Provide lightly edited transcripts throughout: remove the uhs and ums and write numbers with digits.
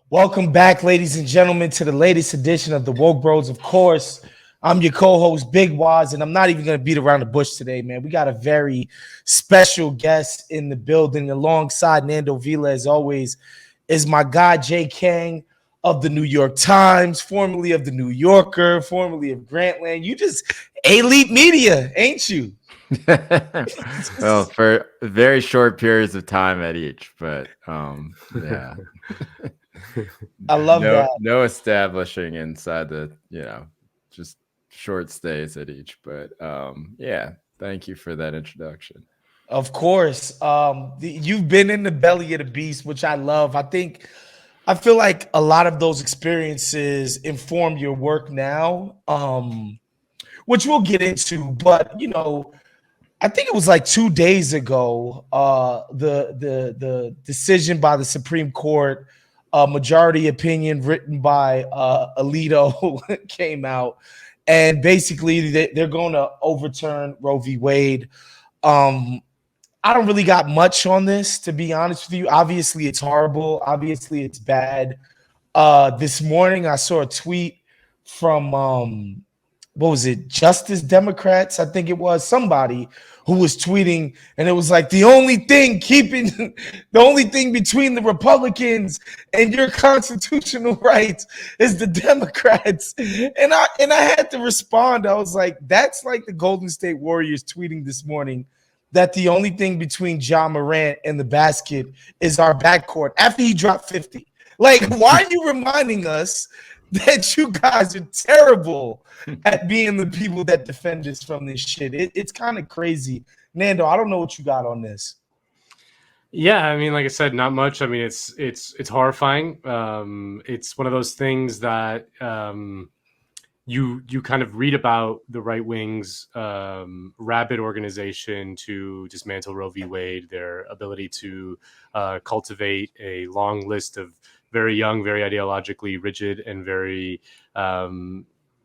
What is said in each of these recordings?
Welcome back, ladies and gentlemen, to the latest edition of the Woke Bros. Of course, I'm your co-host, Big Wos, and I'm not even going to beat around the bush today, man. We got a very special guest in the building alongside Nando Vila, as always, is my guy, Jay Kang of the New York Times, formerly of the New Yorker, formerly of Grantland. You just elite media, ain't you? Well, for very short periods of time at each, but yeah, I love no that. no establishing inside just short stays at each. But yeah, thank you for that introduction. Of course. You've been in the belly of the beast, which I love. I feel like a lot of those experiences inform your work now, which we'll get into. But I think it was like 2 days ago, the decision by the Supreme Court, majority opinion written by Alito came out, and basically they're going to overturn Roe v. Wade. Um, I don't really got much on this, to be honest with you. Obviously, it's horrible. Obviously, it's bad. This morning, I saw a tweet from what was it? Justice Democrats, I think it was somebody who was tweeting, and it was like the only thing keeping, the only thing between the Republicans and your constitutional rights is the Democrats. And I had to respond. I was like, that's like the Golden State Warriors tweeting this morning that the only thing between John Morant and the basket is our backcourt after he dropped 50. Like, why are you reminding us that you guys are terrible at being the people that defend us from this shit? It's kind of crazy. Nando, I don't know what you got on this. Yeah, I mean, like I said, not much. I mean, it's horrifying. It's one of those things that you kind of read about the right wing's rabid organization to dismantle Roe v. Wade, their ability to cultivate a long list of very young, very ideologically rigid, and very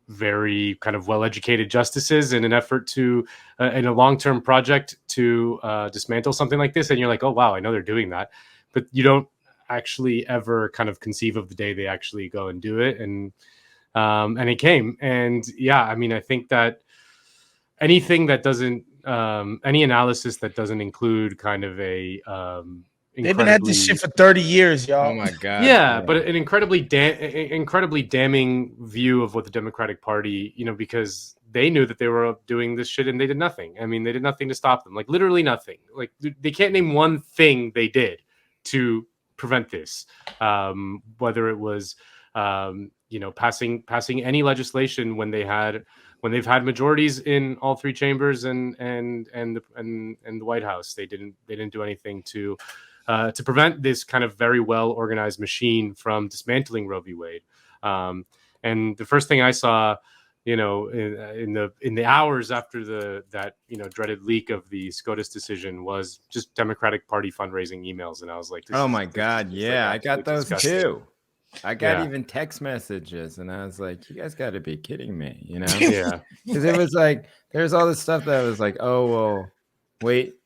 very kind of well-educated justices in an effort to in a long-term project to dismantle something like this. And you're like, oh wow, I know they're doing that, but you don't actually ever kind of conceive of the day they actually go and do it. And it came. And yeah, I mean, I think that anything that doesn't any analysis that doesn't include kind of a They've been at this shit for 30 years, Oh y'all. my God! yeah, but an incredibly damning view of what the Democratic Party, because they knew that they were doing this shit and they did nothing. I mean, they did nothing to stop them, like literally nothing. Like they can't name one thing they did to prevent this, whether it was passing any legislation when they've had majorities in all three chambers and the White House. They didn't do anything to prevent this kind of very well organized machine from dismantling Roe v. Wade. And the first thing I saw, in the hours after that dreaded leak of the SCOTUS decision was just Democratic Party fundraising emails, and I was like, Oh my God! Yeah, I got those disgusting. too. I got Yeah. even text messages, and I was like, "You guys got to be kidding me!" Yeah. Because it was like there's all this stuff that was like, "Oh well, wait,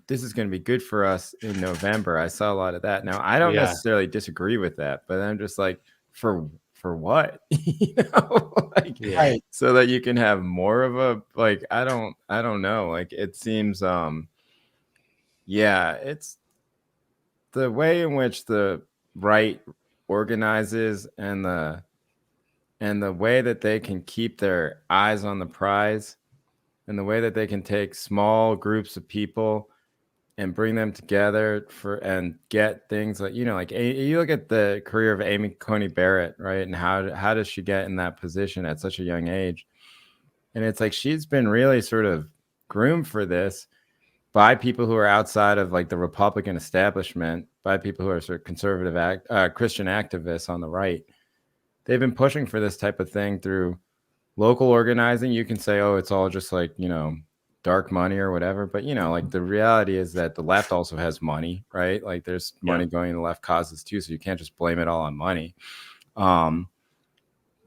this is going to be good for us in November." I saw a lot of that. Now I don't Yeah. necessarily disagree with that, but I'm just like, for what? Like, Yeah. Right. so that you can have more of a like. I don't know. Like it seems, yeah, it's the way in which the right organizes and the way that they can keep their eyes on the prize and the way that they can take small groups of people and bring them together and get things like like you look at the career of Coney Barrett, right? And how does she get in that position at such a young age? And it's like she's been really sort of groomed for this by people who are outside of like the Republican establishment, by people who are sort of conservative Christian activists on the right. They've been pushing for this type of thing through local organizing. You can say, oh, it's all just like, dark money or whatever. But, like the reality is that the left also has money, right? Like there's money going to left causes too. So you can't just blame it all on money. I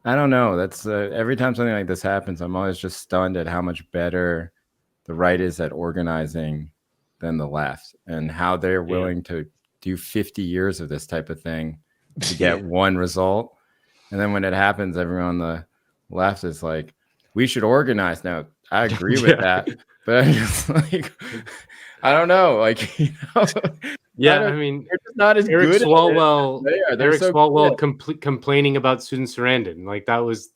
don't know. That's every time something like this happens, I'm always just stunned at how much better the right is at organizing than the left, and how they're willing to do 50 years of this type of thing to get one result. And then when it happens, everyone on the left is like, we should organize. Now, I agree with that, but I'm just like, I don't know. Like, I mean, they're just not as Eric good Swalwell, Eric Swalwell complaining about Susan Sarandon. Like that was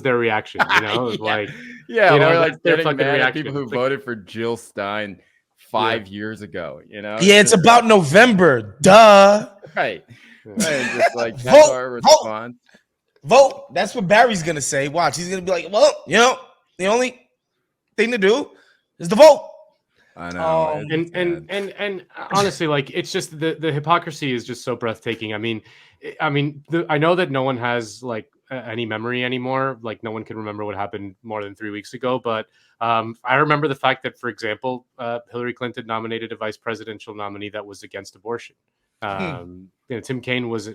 their reaction. You know, like or like their getting fucking mad at reaction. people who voted for Jill Stein 5 years ago. You know, Yeah, it's about November. Duh. Right. Just like that's our response. Vote. That's what Barry's gonna say. Watch, he's gonna be like, well, you know, the only thing to do is to vote. I know. And honestly, like it's just the hypocrisy is just so breathtaking. I mean, I know that no one has like any memory anymore. Like no one can remember what happened more than 3 weeks ago. But I remember the fact that, for example, Hillary Clinton nominated a vice presidential nominee that was against abortion. Tim Kaine was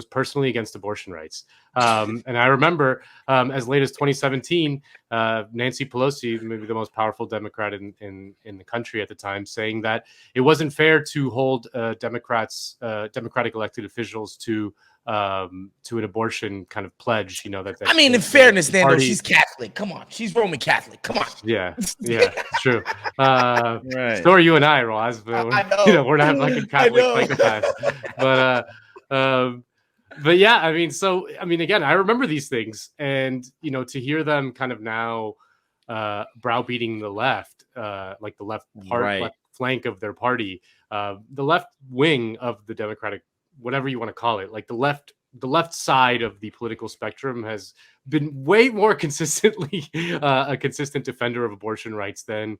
personally against abortion rights. And I remember as late as 2017, Nancy Pelosi, maybe the most powerful Democrat in the country at the time, saying that it wasn't fair to hold Democratic elected officials to an abortion kind of pledge. You know that. I mean, in fairness, Nando, she's Catholic. Come on, she's Roman Catholic. Come on. Yeah, it's true. Right. So are you and I, Roz. I know. You know, we're not fucking Catholic psychopaths. But yeah, I mean, again, I remember these things, and you know, to hear them kind of now browbeating the left, like the left flank of their party, the left wing of the Democratic, whatever you want to call it, like the left side of the political spectrum has been way more consistently a consistent defender of abortion rights than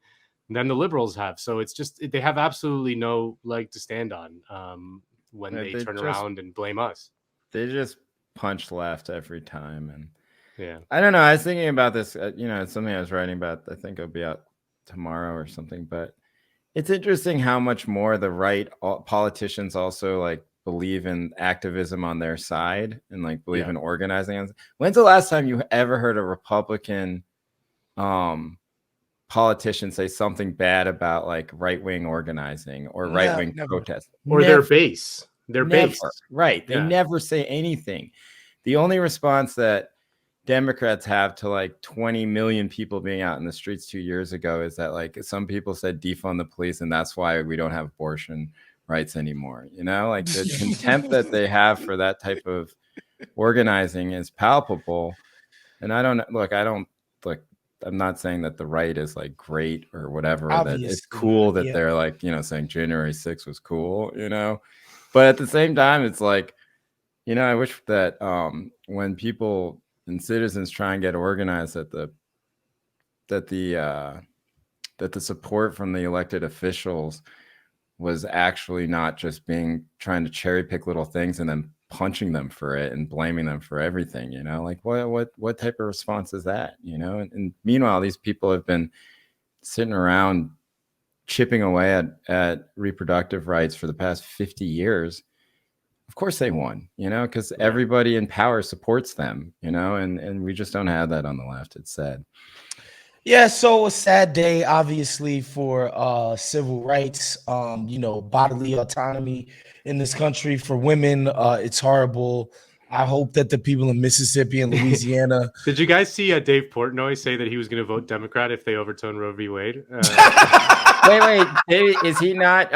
the liberals have. So it's just they have absolutely no leg to stand on when they turn around and blame us. They just punch left every time. And yeah, I don't know. I was thinking about this. It's something I was writing about. I think it'll be out tomorrow or something. But it's interesting how much more the right politicians also like believe in activism on their side and like believe in organizing. When's the last time you ever heard a Republican politician say something bad about like right-wing organizing or right-wing protest or their base? Right. They never say anything. The only response that Democrats have to like 20 million people being out in the streets 2 years ago is that like some people said defund the police and that's why we don't have abortion rights anymore. You know, like the contempt that they have for that type of organizing is palpable. And I'm not saying that the right is like great or whatever. Obviously, that it's cool that they're like, you know, saying January 6th was cool, you know, but at the same time, it's like, you know, I wish that when people and citizens try and get organized, that the support from the elected officials was actually not just trying to cherry pick little things and then punching them for it and blaming them for everything, you know, like what type of response is that, you know? And meanwhile, these people have been sitting around chipping away at reproductive rights for the past 50 years. Of course they won, you know, because everybody in power supports them, you know, and we just don't have that on the left. It's sad. Yeah, so a sad day, obviously, for civil rights, you know, bodily autonomy in this country for women. It's horrible. I hope that the people in Mississippi and Louisiana. Did you guys see Dave Portnoy say that he was going to vote Democrat if they overturn Roe v. Wade? Wait, is he not?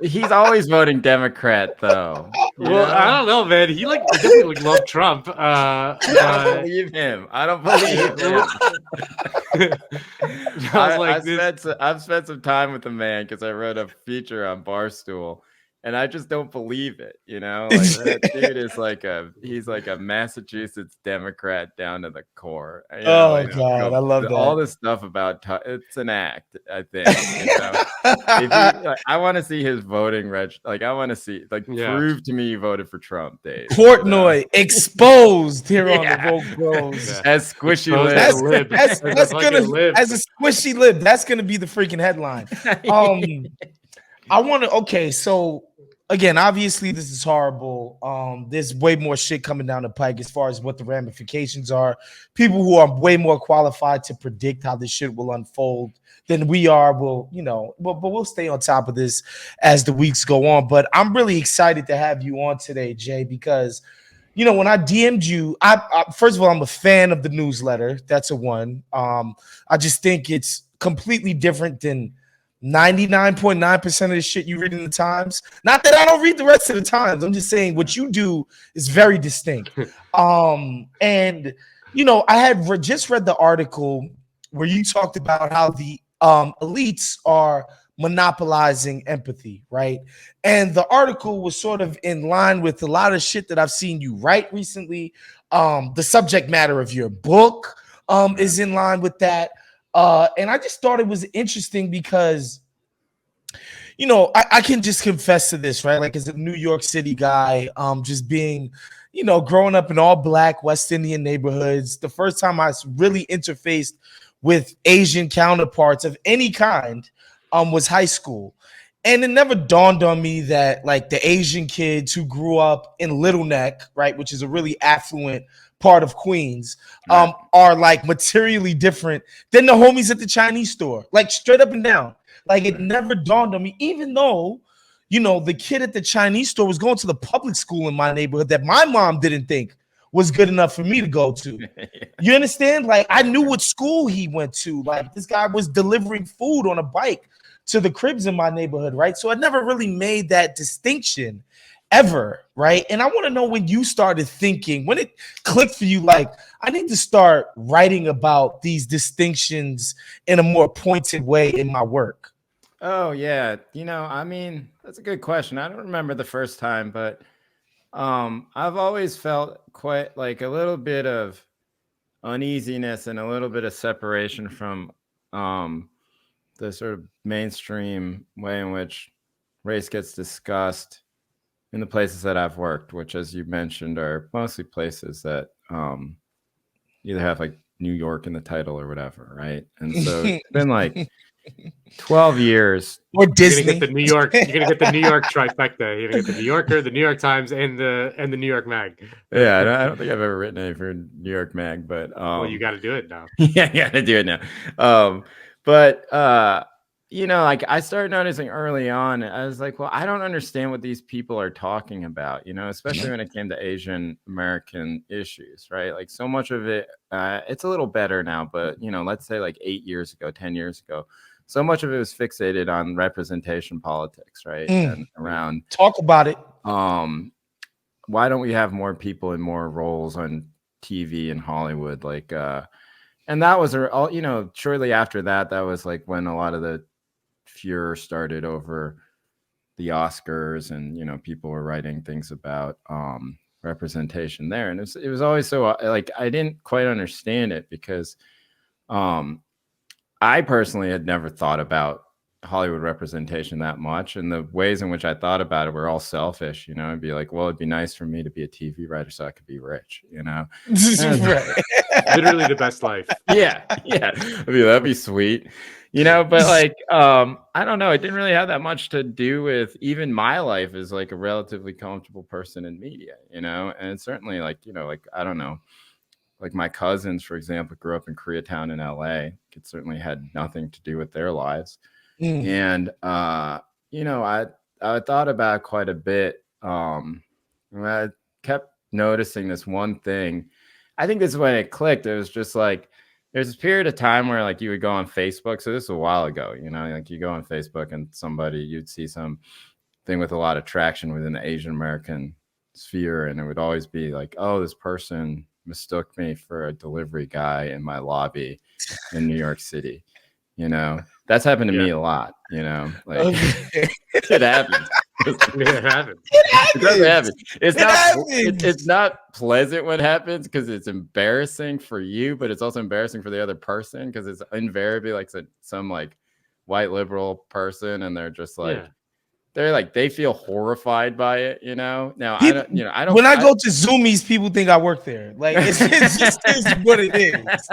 He's always voting Democrat, though. Well, I don't know, man. He doesn't love Trump. I don't believe him. I've spent some time with the man because I wrote a feature on Barstool. And I just don't believe it, you know. Like that dude is he's like a Massachusetts Democrat down to the core. You know, God, I love that. All this stuff about it's an act, I think. You know? I want to see his voting like I want to see prove to me you voted for Trump, Dave. Portnoy exposed here on the Vote Bros. As squishy lib. That's gonna live as a squishy lib. That's gonna be the freaking headline. I want to. Okay, so again, obviously this is horrible. There's way more shit coming down the pike as far as what the ramifications are. People who are way more qualified to predict how this shit will unfold than we are will, but we'll stay on top of this as the weeks go on. But I'm really excited to have you on today, Jay, because when I DM'd you, I first of all, I'm a fan of the newsletter. That's a one. I just think it's completely different than 99.9% of the shit you read in the Times. Not that I don't read the rest of the Times. I'm just saying what you do is very distinct. And I had just read the article where you talked about how the elites are monopolizing empathy, right? And the article was sort of in line with a lot of shit that I've seen you write recently. The subject matter of your book is in line with that. And I just thought it was interesting because, I can just confess to this, right? Like as a New York City guy, just being, growing up in all black West Indian neighborhoods, the first time I really interfaced with Asian counterparts of any kind was high school. And it never dawned on me that like the Asian kids who grew up in Little Neck, right, which is a really affluent part of Queens, are like materially different than the homies at the Chinese store, like straight up and down. Like it never dawned on me, even though, the kid at the Chinese store was going to the public school in my neighborhood that my mom didn't think was good enough for me to go to. You understand? Like I knew what school he went to. Like this guy was delivering food on a bike to the cribs in my neighborhood, right? So I never really made that distinction ever, right? And I want to know when you started thinking, when it clicked for you, like, I need to start writing about these distinctions in a more pointed way in my work. Oh, yeah. I mean, that's a good question. I don't remember the first time, but I've always felt quite like a little bit of uneasiness and a little bit of separation from the sort of mainstream way in which race gets discussed in the places that I've worked, which, as you mentioned, are mostly places that either have like New York in the title or whatever, right? And so it's been like 12 years. Or Disney. You're gonna get the New York trifecta. You're gonna get the New Yorker, the New York Times, and the New York Mag. Yeah, I don't think I've ever written any for New York Mag, but well, you got to do it now. Yeah, you got to do it now. But like I started noticing early on, I was like, well, I don't understand what these people are talking about, especially when it came to Asian American issues, right? Like so much of it, it's a little better now, but let's say like 8 years ago, 10 years ago, so much of it was fixated on representation politics, right? And around talk about it. Why don't we have more people in more roles on TV in Hollywood? Like, and that was all, shortly after that, that was like when a lot of the furor started over the Oscars, and people were writing things about representation there, and it was always so like I didn't quite understand it because I personally had never thought about Hollywood representation that much, and the ways in which I thought about it were all selfish. I'd be like, well, it'd be nice for me to be a TV writer so I could be rich, Right. Literally the best life. Yeah. That'd be sweet. But like I don't know, it didn't really have that much to do with even my life as like a relatively comfortable person in media, and it's certainly like like I don't know, like my cousins, for example, grew up in Koreatown in LA. It certainly had nothing to do with their lives. And I thought about it quite a bit. I kept noticing this one thing. I think this is when it clicked. It was just like there's this period of time where like you would go on Facebook. So this was a while ago, like you go on Facebook and you'd see some thing with a lot of traction within the Asian American sphere, and it would always be like, oh, this person mistook me for a delivery guy in my lobby in New York City. That's happened to me a lot, like it happens. It happens. It does happen. It's not pleasant when it happens because it's embarrassing for you, but it's also embarrassing for the other person because it's invariably like some like white liberal person, and they're just like they feel horrified by it, Now people, I don't. When I go to Zoomies, people think I work there. Like it's just is what it is.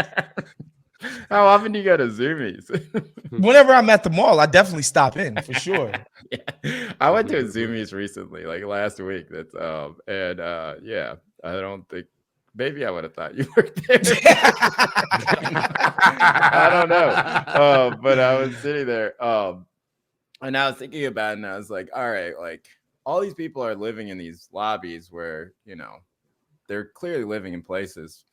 How often do you go to Zoomies? Whenever I'm at the mall, I definitely stop in for sure. Yeah, I went to a Zoomies recently, like last week. That's yeah, I don't think maybe I would have thought you were there. I don't know, but I was sitting there, and I was thinking about it, and I was like, all right, like all these people are living in these lobbies where they're clearly living in places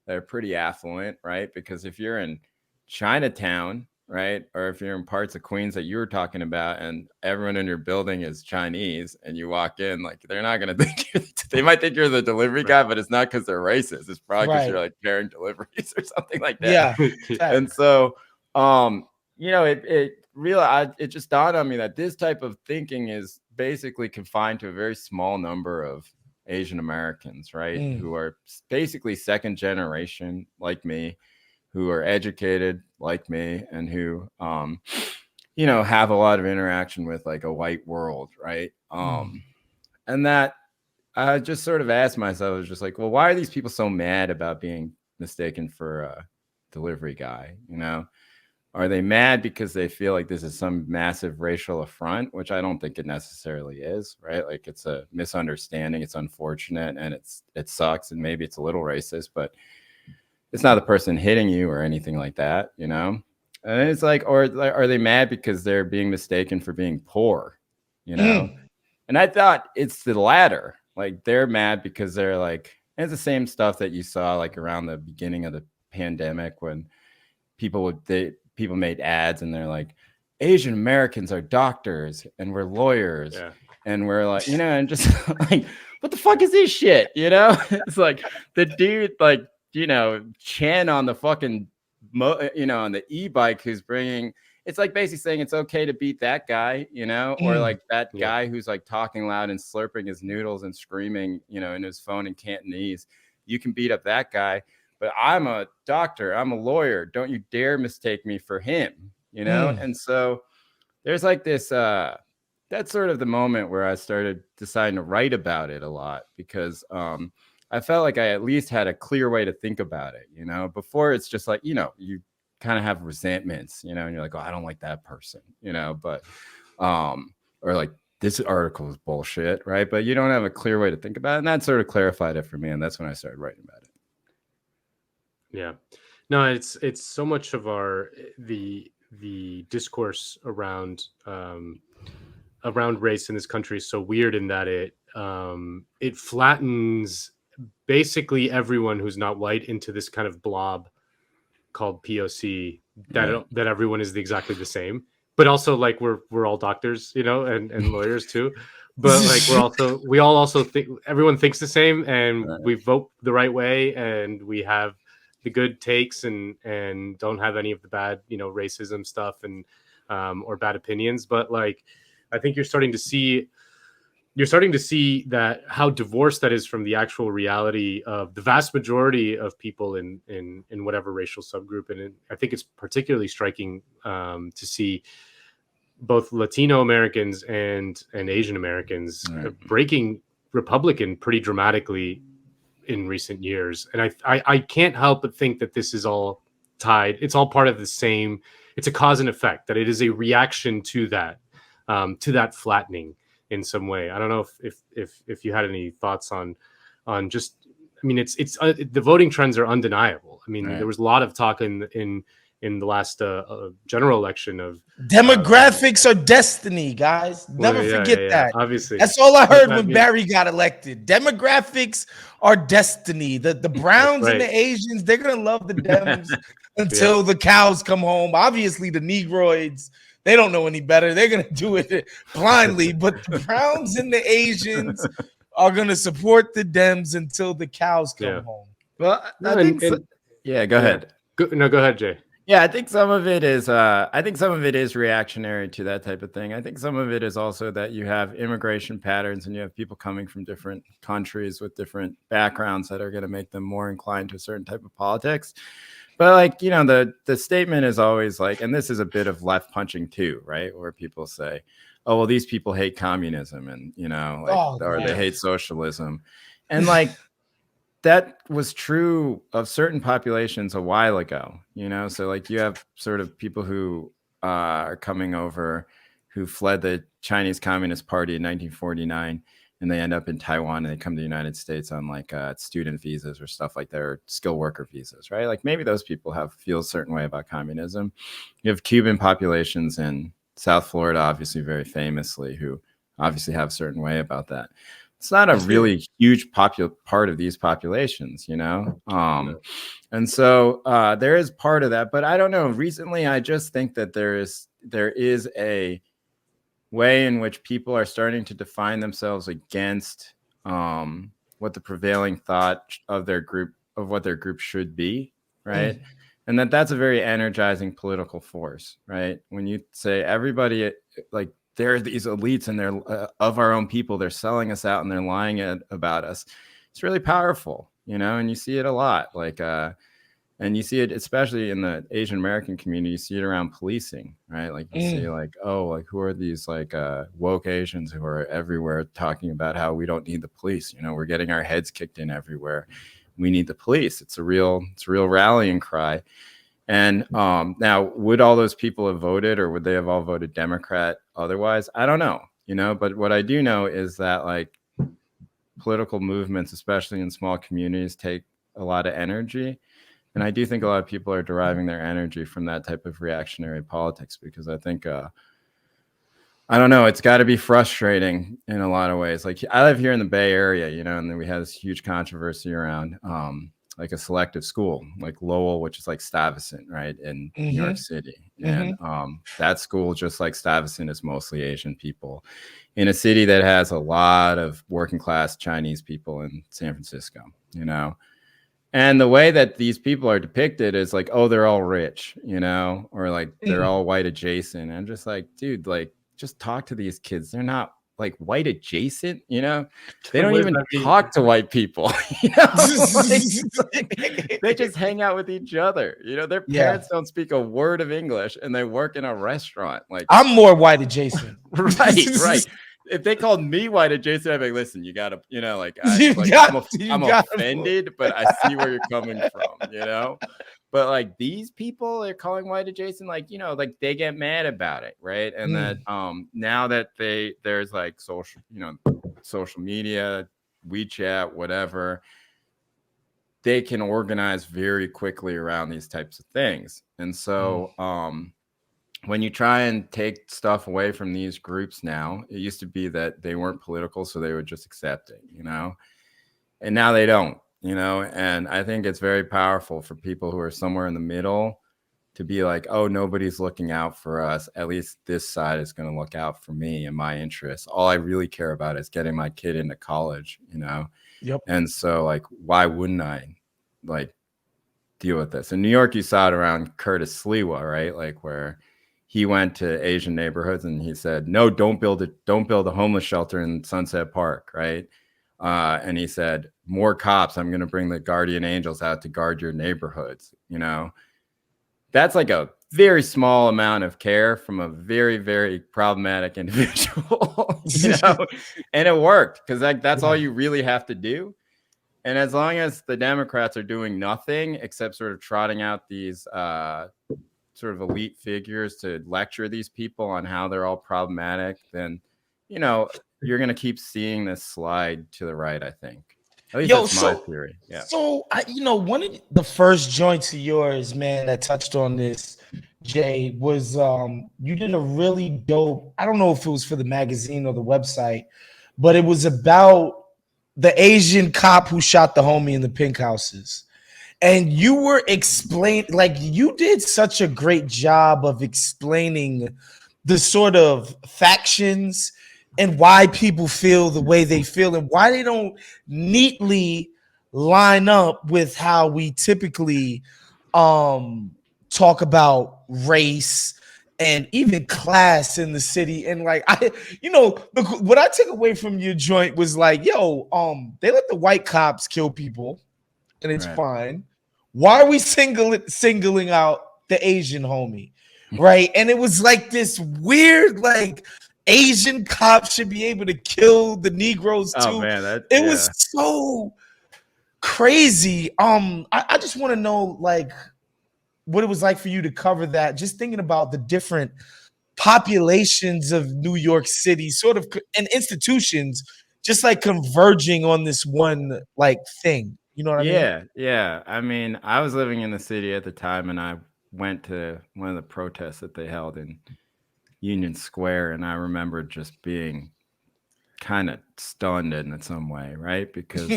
that are pretty affluent, right? Because if you're in Chinatown, right, or if you're in parts of Queens that you were talking about, and everyone in your building is Chinese, and you walk in, like they're not gonna think they might think you're the delivery guy, but it's not because they're racist. It's probably because you're like carrying deliveries or something like that. Yeah. And so, it just dawned on me that this type of thinking is basically confined to a very small number of Asian Americans, right? Who are basically second generation like me, who are educated like me, and who have a lot of interaction with like a white world, right? And that I just sort of asked myself, I was just like, well, why are these people so mad about being mistaken for a delivery guy? Are they mad because they feel like this is some massive racial affront, which I don't think it necessarily is, right? Like it's a misunderstanding. It's unfortunate and it sucks. And maybe it's a little racist, but it's not the person hitting you or anything like that, And it's like, or are they mad because they're being mistaken for being poor, And I thought it's the latter. Like they're mad because they're like, it's the same stuff that you saw like around the beginning of the pandemic when people made ads and they're like, Asian Americans are doctors and we're lawyers and we're like, and just like, what the fuck is this shit? It's like the dude, like, Chen on the fucking, on the e-bike who's bringing, it's like basically saying it's okay to beat that guy, or like that guy who's like talking loud and slurping his noodles and screaming, in his phone in Cantonese. You can beat up that guy. But I'm a doctor, I'm a lawyer. Don't you dare mistake me for him, And so there's like this, that's sort of the moment where I started deciding to write about it a lot because I felt like I at least had a clear way to think about it, Before it's just like, you kind of have resentments, and you're like, oh, I don't like that person, but, or like this article is bullshit, right? But you don't have a clear way to think about it. And that sort of clarified it for me. And that's when I started writing about it. Yeah, no, it's so much of the discourse around race in this country is so weird in that it flattens basically everyone who's not white into this kind of blob called POC that everyone is exactly the same, but also like we're all doctors, and lawyers too. But like we all also think everyone thinks the same, and we vote the right way, and we have the good takes and don't have any of the bad, racism stuff and or bad opinions. But like, I think you're starting to see that how divorced that is from the actual reality of the vast majority of people in whatever racial subgroup. And I think it's particularly striking to see both Latino Americans and Asian Americans breaking Republican pretty dramatically in recent years. And I can't help but think that this is all tied. It's all part of the same. It's a cause and effect, that it is a reaction to that flattening in some way. I don't know if you had any thoughts on just, I mean, it's the voting trends are undeniable. I mean, there was a lot of talk in the last general election of demographics are destiny, guys. Never forget that. Obviously, that's all I heard when Barry got elected. Demographics are destiny. The Browns and the Asians, they're gonna love the Dems until the cows come home. Obviously, the Negroids, they don't know any better. They're gonna do it blindly. But the Browns and the Asians are gonna support the Dems until the cows come home. Well, I think. Go ahead. Go ahead, Jay. Yeah, I think some of it is reactionary to that type of thing. I think some of it is also that you have immigration patterns and you have people coming from different countries with different backgrounds that are going to make them more inclined to a certain type of politics. But like, the statement is always like, and this is a bit of left punching too, right? Where people say, oh, well, these people hate communism and, they hate socialism. And like, that was true of certain populations a while ago, so like you have sort of people who are coming over who fled the Chinese Communist Party in 1949, and they end up in Taiwan and they come to the United States on like student visas or stuff like that, or skilled worker visas, right? Like maybe those people feel a certain way about communism. You have Cuban populations in South Florida, obviously very famously, who obviously have a certain way about that. It's not a really huge part of these populations, you know? And so there is part of that, but I don't know. Recently, I just think that there is a way in which people are starting to define themselves against what the prevailing thought of what their group should be, right? And that's a very energizing political force, right? When you say everybody, like, there are these elites and they're of our own people, they're selling us out and they're lying about us. It's really powerful, you know, and you see it a lot. Like, and you see it especially in the Asian American community. You see it around policing, right? Like you see like, oh, like who are these like woke Asians who are everywhere talking about how we don't need the police? You know, we're getting our heads kicked in everywhere. We need the police. It's a real rallying cry. And now, would all those people have voted, or would they have all voted Democrat otherwise? I don't know, you know, but what I do know is that like political movements, especially in small communities, take a lot of energy. And I do think a lot of people are deriving their energy from that type of reactionary politics, because I think, I don't know, it's got to be frustrating in a lot of ways. Like I live here in the Bay Area, you know, and then we had this huge controversy around like a selective school, like Lowell, which is like Stuyvesant, right, in New York City. And that school, just like Stuyvesant, is mostly Asian people in a city that has a lot of working class Chinese people in San Francisco, you know. And the way that these people are depicted is like, oh, they're all rich, you know, or like they're all white adjacent. And I'm just like, dude, like just talk to these kids. They're not like white adjacent, you know, they don't even talk to white people, you know, like, they just hang out with each other. You know, their parents don't speak a word of English and they work in a restaurant. Like I'm more white adjacent. right. If they called me white adjacent, I'd be like, listen, you gotta, you know, like, I'm offended, but I see where you're coming from, you know. But like these people they're calling white adjacent, like, you know, like they get mad about it, right? And that now that there's like social media, WeChat, whatever, they can organize very quickly around these types of things. And so when you try and take stuff away from these groups now, it used to be that they weren't political, so they would just accept it, you know, and now they don't, you know. And I think it's very powerful for people who are somewhere in the middle to be like, oh, nobody's looking out for us. At least this side is going to look out for me and my interests. All I really care about is getting my kid into college, you know? Yep. And so like, why wouldn't I like deal with this? In New York, you saw it around Curtis Sliwa, right? Like where he went to Asian neighborhoods and he said, no, don't build a homeless shelter in Sunset Park, right? And he said, more cops. I'm going to bring the guardian angels out to guard your neighborhoods. You know, that's like a very small amount of care from a very, very problematic individual, you know, and it worked because that's all you really have to do. And as long as the Democrats are doing nothing except sort of trotting out these sort of elite figures to lecture these people on how they're all problematic, then, you know, you're going to keep seeing this slide to the right, I think. At least that's my theory. Yeah. So, one of the first joints of yours, man, that touched on this, Jay, was you did a really dope, I don't know if it was for the magazine or the website, but it was about the Asian cop who shot the homie in the pink houses. And you were you did such a great job of explaining the sort of factions and why people feel the way they feel and why they don't neatly line up with how we typically talk about race and even class in the city. And like, what I took away from your joint was like, they let the white cops kill people and it's fine. Why are we singling out the Asian homie? Right. And it was like this weird, like, Asian cops should be able to kill the Negroes too. Oh man, it was so crazy. I just want to know like what it was like for you to cover that. Just thinking about the different populations of New York City sort of and institutions just like converging on this one like thing. You know what I mean? Yeah. I mean, I was living in the city at the time, and I went to one of the protests that they held in Union Square, and I remember just being kind of stunned in some way, right? Because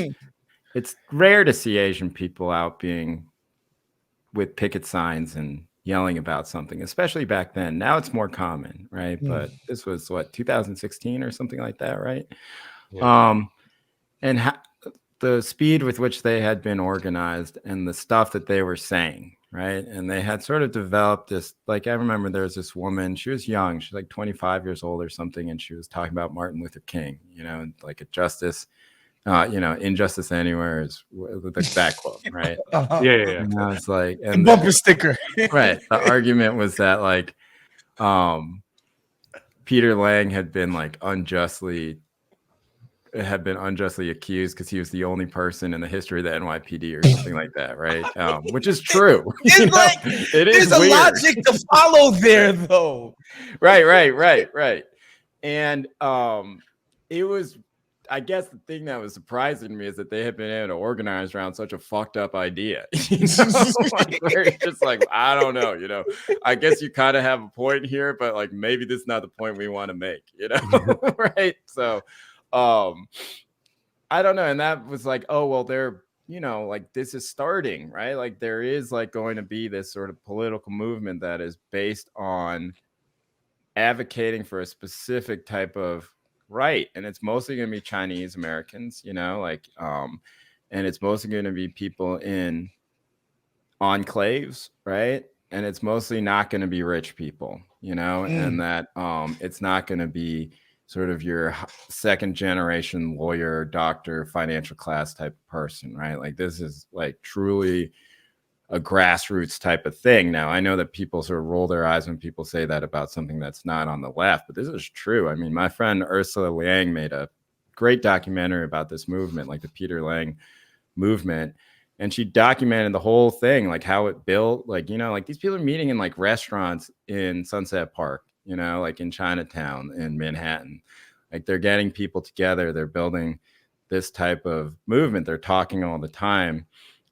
it's rare to see Asian people out being with picket signs and yelling about something, especially back then. Now it's more common, right? But this was what, 2016 or something like that, right? Yeah. And the speed with which they had been organized and the stuff that they were saying, right? And they had sort of developed this, like, I remember there was this woman, she was young, she's like 25 years old or something, and she was talking about Martin Luther King, and like a justice, injustice anywhere is that quote, right? Yeah. And I was like, The bumper sticker. right. The argument was that like Peter Lang had been like unjustly accused because he was the only person in the history of the NYPD or something like that, right? Which is true. It's like it is there's weird. a logic to follow there, though. Right. And it was, I guess the thing that was surprising me is that they had been able to organize around such a fucked up idea. Like, where it's just like, I don't know, I guess you kind of have a point here, but like maybe this is not the point we want to make, right? So I don't know. And that was like, oh, well, they're, like this is starting, right? Like there is like going to be this sort of political movement that is based on advocating for a specific type of right. And it's mostly going to be Chinese Americans, and it's mostly going to be people in enclaves, right? And it's mostly not going to be rich people, and that it's not going to be sort of your second generation lawyer, doctor, financial class type of person, right? Like this is like truly a grassroots type of thing. Now, I know that people sort of roll their eyes when people say that about something that's not on the left, but this is true. I mean, my friend Ursula Liang made a great documentary about this movement, like the Peter Lang movement. And she documented the whole thing, like how it built, like, like these people are meeting in like restaurants in Sunset Park, like in Chinatown in Manhattan. Like they're getting people together. They're building this type of movement. They're talking all the time.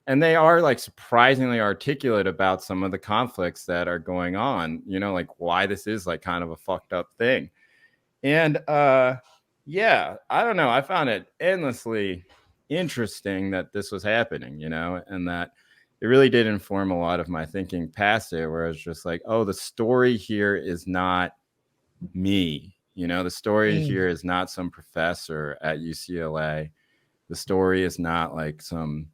And they are like surprisingly articulate about some of the conflicts that are going on, like why this is like kind of a fucked up thing. And yeah, I don't know. I found it endlessly interesting that this was happening, and that it really did inform a lot of my thinking past it, where I was just like, oh, the story here is not me. The story here is not some professor at UCLA. The story is not like some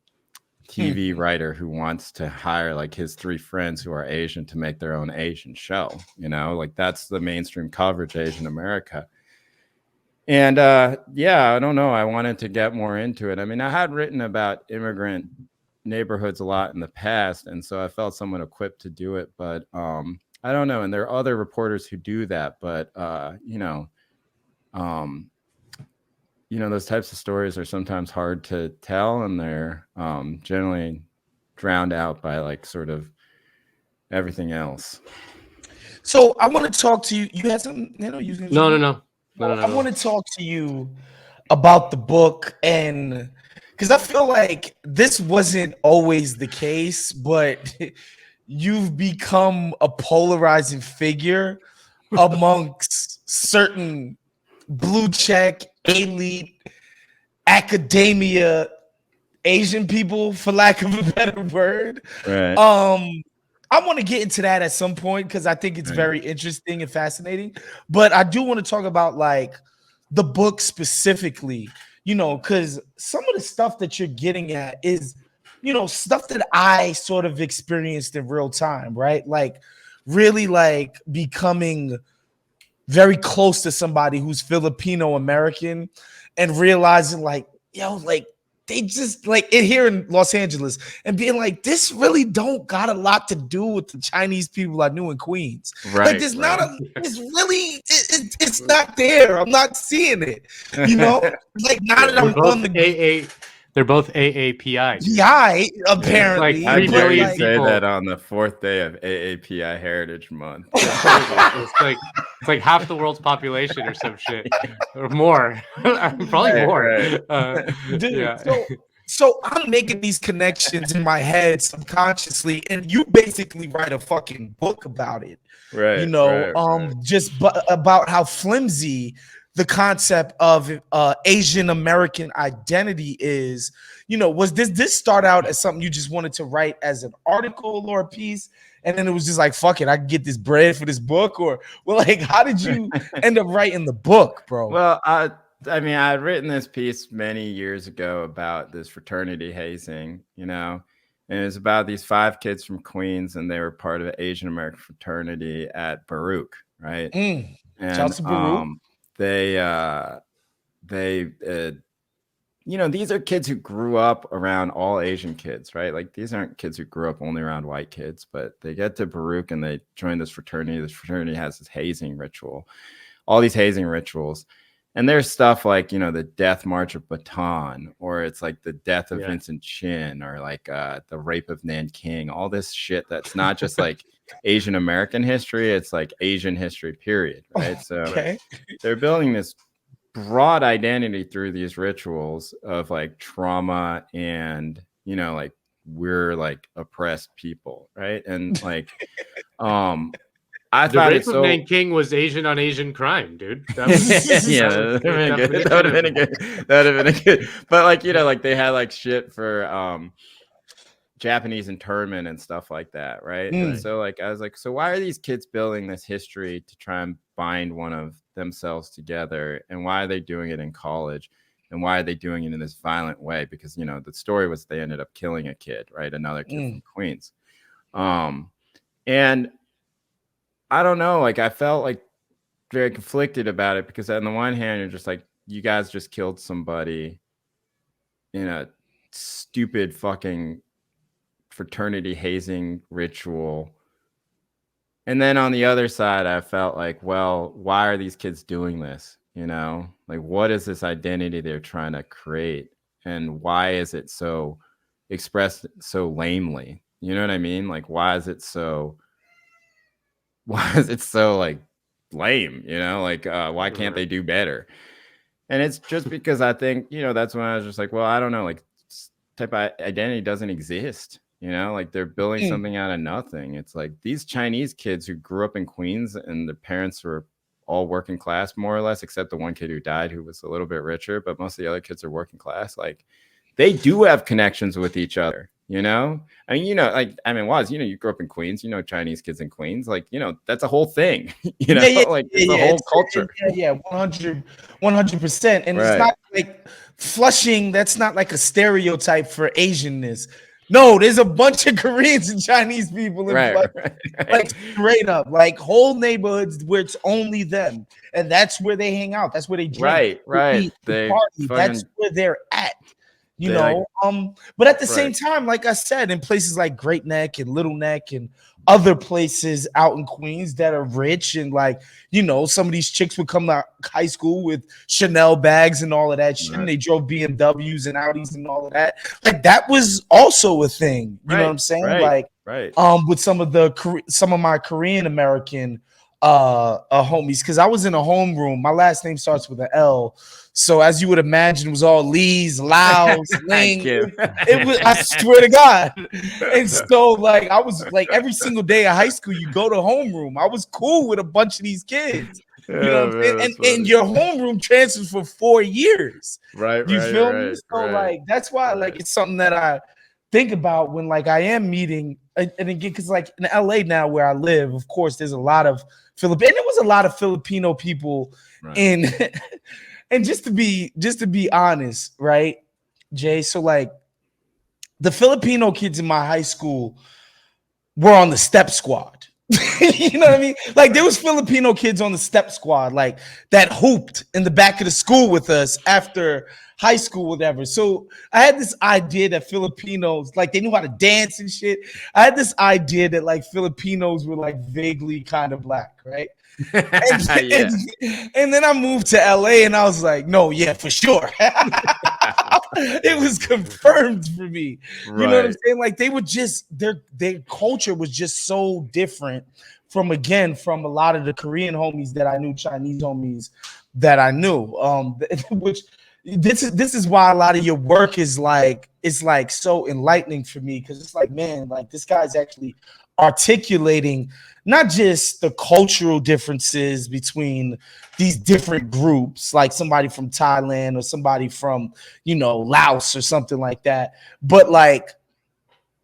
TV writer who wants to hire like his 3 friends who are Asian to make their own Asian show, like that's the mainstream coverage Asian America. And yeah, I don't know. I wanted to get more into it. I mean, I had written about immigrant neighborhoods a lot in the past, and so I felt somewhat equipped to do it. But I don't know. And there are other reporters who do that, but those types of stories are sometimes hard to tell, and they're generally drowned out by like sort of everything else. So I want to talk to you. You had something? No. I want to talk to you about the book, and because I feel like this wasn't always the case, but you've become a polarizing figure amongst certain blue check, elite, academia, Asian people, for lack of a better word. Right. I want to get into that at some point because I think it's very interesting and fascinating. But I do want to talk about like the book specifically, because some of the stuff that you're getting at is, stuff that I sort of experienced in real time, right? Like really like becoming very close to somebody who's Filipino American and realizing like, like they just like it here in Los Angeles and being like, this really don't got a lot to do with the Chinese people I knew in Queens. Right. Like there's not it's really, it's not there. I'm not seeing it, like now that I'm on the They're both AAPI. Dude. PI apparently. Like 3 How dare you billion say people. that on the 4th day of AAPI Heritage Month? It's like half the world's population or some shit, or more. Probably more. Right. Dude, Yeah. so I'm making these connections in my head subconsciously, and you basically write a fucking book about it. Right. You know, right. just about how flimsy the concept of Asian American identity is. You know, was this start out as something you just wanted to write as an article or a piece, and then it was just like, fuck it, I can get this bread for this book? Or, well, like, how did you end up writing the book, bro? Well, I mean, I had written this piece many years ago about this fraternity hazing, you know, and it was about these 5 kids from Queens, and they were part of an Asian American fraternity at Baruch, right? And And they you know, these are kids who grew up around all Asian kids, right? Like, these aren't kids who grew up only around white kids, but they get to Baruch and they join this fraternity. This fraternity has this hazing ritual, all these hazing rituals. And there's stuff like, you know, the Death March of Bataan, or it's like the death of Vincent Chin, or like the rape of Nanking, all this shit that's not just like Asian American history, it's like Asian history, period, right? So they're building this broad identity through these rituals of like trauma, and, you know, like, we're like oppressed people, right? And like I the thought rape it of so Nanking was Asian on Asian crime, dude. That was, yeah, that would have been a good. That would have been a good. But like, you know, like, they had like shit for Japanese internment and stuff like that, right? And so like, I was like, so why are these kids building this history to try and bind one of themselves together, and why are they doing it in college, and why are they doing it in this violent way? Because, you know, the story was they ended up killing a kid, right? Another kid from Queens. And I don't know, like, I felt like very conflicted about it, because on the one hand, you're just like, you guys just killed somebody in a stupid fucking fraternity hazing ritual. And then on the other side, I felt like, well, why are these kids doing this? You know, like, what is this identity they're trying to create? And why is it so expressed so lamely? You know what I mean? Like, why is it so like lame? You know, like, why can't they do better? And it's just because I think, you know, that's when I was just like, well, I don't know, like, this type of identity doesn't exist. You know, like, they're building something out of nothing. It's like these Chinese kids who grew up in Queens, and their parents were all working class, more or less, except the one kid who died, who was a little bit richer, but most of the other kids are working class. Like, they do have connections with each other, you know? I mean, you know, like, I mean, Woz, you know, you grew up in Queens, you know, Chinese kids in Queens, like, you know, that's a whole thing, you know, like, it's a whole culture. 100%. And it's not like Flushing, that's not like a stereotype for Asianness. No, there's a bunch of Koreans and Chinese people in Flushing, like, straight up, like, whole neighborhoods where it's only them, and that's where they hang out. That's where they drink, eat, they party. That's where they're at. You know, but at the same time, like I said, in places like Great Neck and Little Neck and other places out in Queens that are rich, and like, you know, some of these chicks would come to high school with Chanel bags and all of that shit, and they drove BMWs and Audis and all of that. Like, that was also a thing. You know what I'm saying? With some of my Korean American homies, because I was in a homeroom. My last name starts with an L, so as you would imagine, it was all Lee's, Laos, Ling. It was, I swear to God. And so, like, I was like, every single day of high school, you go to homeroom. I was cool with a bunch of these kids. You know what I'm saying? And your homeroom transfers for 4 years. You feel me? So like, that's why, like, it's something that I think about when, like, I am meeting, and again, because like in LA now where I live, of course, there's a lot of there was a lot of Filipino people in, and just to be honest, right, Jay? So like, the Filipino kids in my high school were on the step squad. You know what I mean? Like, there was Filipino kids on the step squad, like, that hooped in the back of the school with us after high school, whatever. So I had this idea that Filipinos, like, they knew how to dance and shit. I had this idea that, like, Filipinos were like vaguely kind of black, right? And then I moved to LA, and I was like, no, yeah, for sure. It was confirmed for me. Right. You know what I'm saying? Like they were just their culture was just so different from a lot of the Korean homies that I knew, Chinese homies that I knew. Which this is why a lot of your work is like it's like so enlightening for me, because it's like, man, like this guy's actually articulating not just the cultural differences between these different groups, like somebody from Thailand or somebody from, Laos or something like that, but like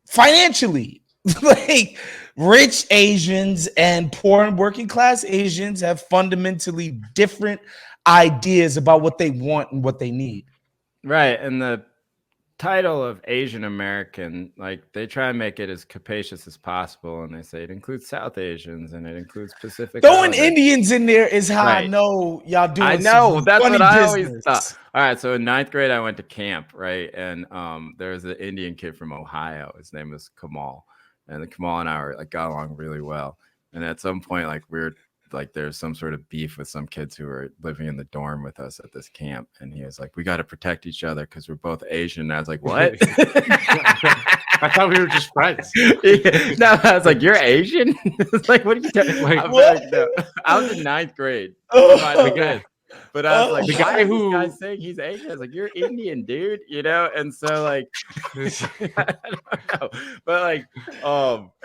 financially, like rich Asians and poor and working class Asians have fundamentally different ideas about what they want and what they need. Right. And the title of Asian American, like they try and make it as capacious as possible, and they say it includes South Asians and it includes Pacific Throwing Islanders. Indians in there is how I Right. know y'all doing. I know, some that's funny what I business. always thought. All right, so in 9th grade I went to camp, right? And there was an Indian kid from Ohio. His name was Kamal, and Kamal and I were like got along really well. And at some point, like there's some sort of beef with some kids who were living in the dorm with us at this camp, and he was like, we got to protect each other because we're both Asian. And I was like, what? I thought we were just friends. No, I was like, you're Asian? It's like, what are you talking about? No. I was in 9th grade. But I was like, the guy who guy's saying he's Asian. I was like, you're Indian, dude, and so like I don't know. But like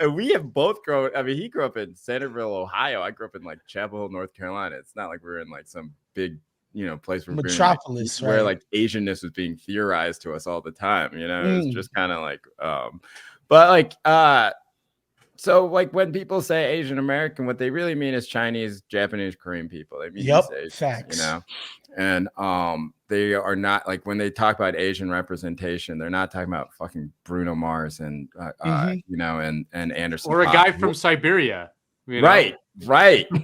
and we have both grown. I mean, he grew up in Centerville, Ohio. I grew up in like Chapel Hill, North Carolina. It's not like we're in like some big place where metropolis, where like Asianness was being theorized to us all the time. It was just kind of like but like so like when people say Asian American, what they really mean is Chinese, Japanese, Korean people. They mean Asians, facts. And they are not, like, when they talk about Asian representation, they're not talking about fucking Bruno Mars and and Anderson or a Paak. guy from Siberia. Right.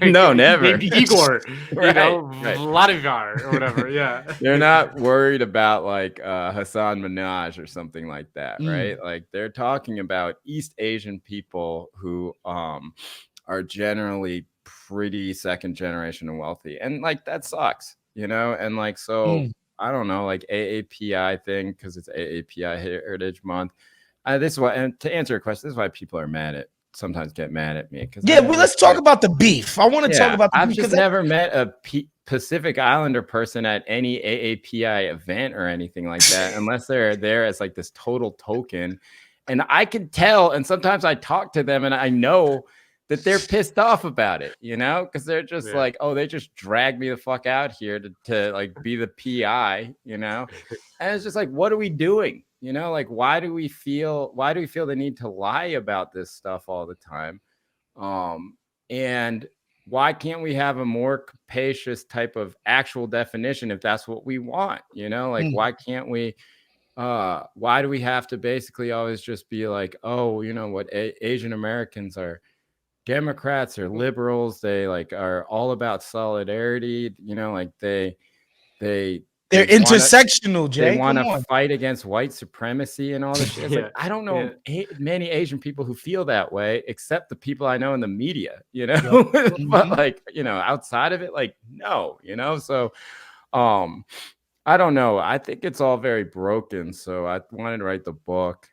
No, never. Maybe Igor, right. Vladivar or whatever. Yeah. They're not worried about like Hassan Minhaj or something like that, right? Like they're talking about East Asian people who are generally pretty second generation and wealthy, and like that sucks, and like so I don't know, like AAPI thing, because it's AAPI Heritage Month. This is why, and to answer your question, this is why people are sometimes get mad at me. Let's talk about the beef. I want to talk about the beef. I've beef just never met a Pacific Islander person at any AAPI event or anything like that, unless they're there as like this total token. And I can tell, and sometimes I talk to them and I know that they're pissed off about it, because they're just like, oh, they just dragged me the fuck out here to like be the PI, and it's just like, what are we doing? Like, why do we feel the need to lie about this stuff all the time? And why can't we have a more capacious type of actual definition if that's what we want? Like, why can't we? Why do we have to basically always just be like, oh, what Asian Americans are Democrats or liberals? They like are all about solidarity. Like they're intersectional, Jay. They want to fight against white supremacy and all this shit. Like, I don't know many Asian people who feel that way, except the people I know in the media, but like, outside of it, like, no, so I don't know. I think it's all very broken. So I wanted to write the book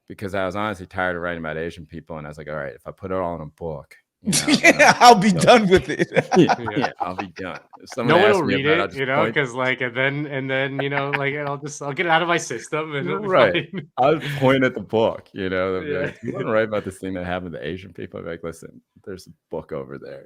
because I was honestly tired of writing about Asian people. And I was like, all right, if I put it all in a book, I'll be done with it. I'll be done. No one will read it, because like, and then like, I'll get it out of my system, and I'll point at the book, like, you want to write about this thing that happened to Asian people? I'm like, listen, there's a book over there,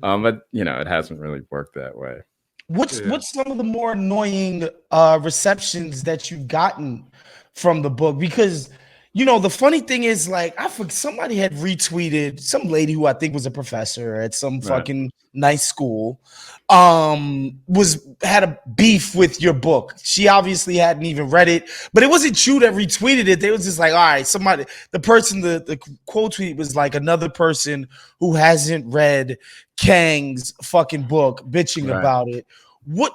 but it hasn't really worked that way. What's some of the more annoying receptions that you've gotten from the book? Because the funny thing is, like, somebody had retweeted, some lady who I think was a professor at some fucking nice school, had a beef with your book. She obviously hadn't even read it, but it wasn't you that retweeted it. They was just like, all right, the quote tweet was like, another person who hasn't read Kang's fucking book bitching about it. What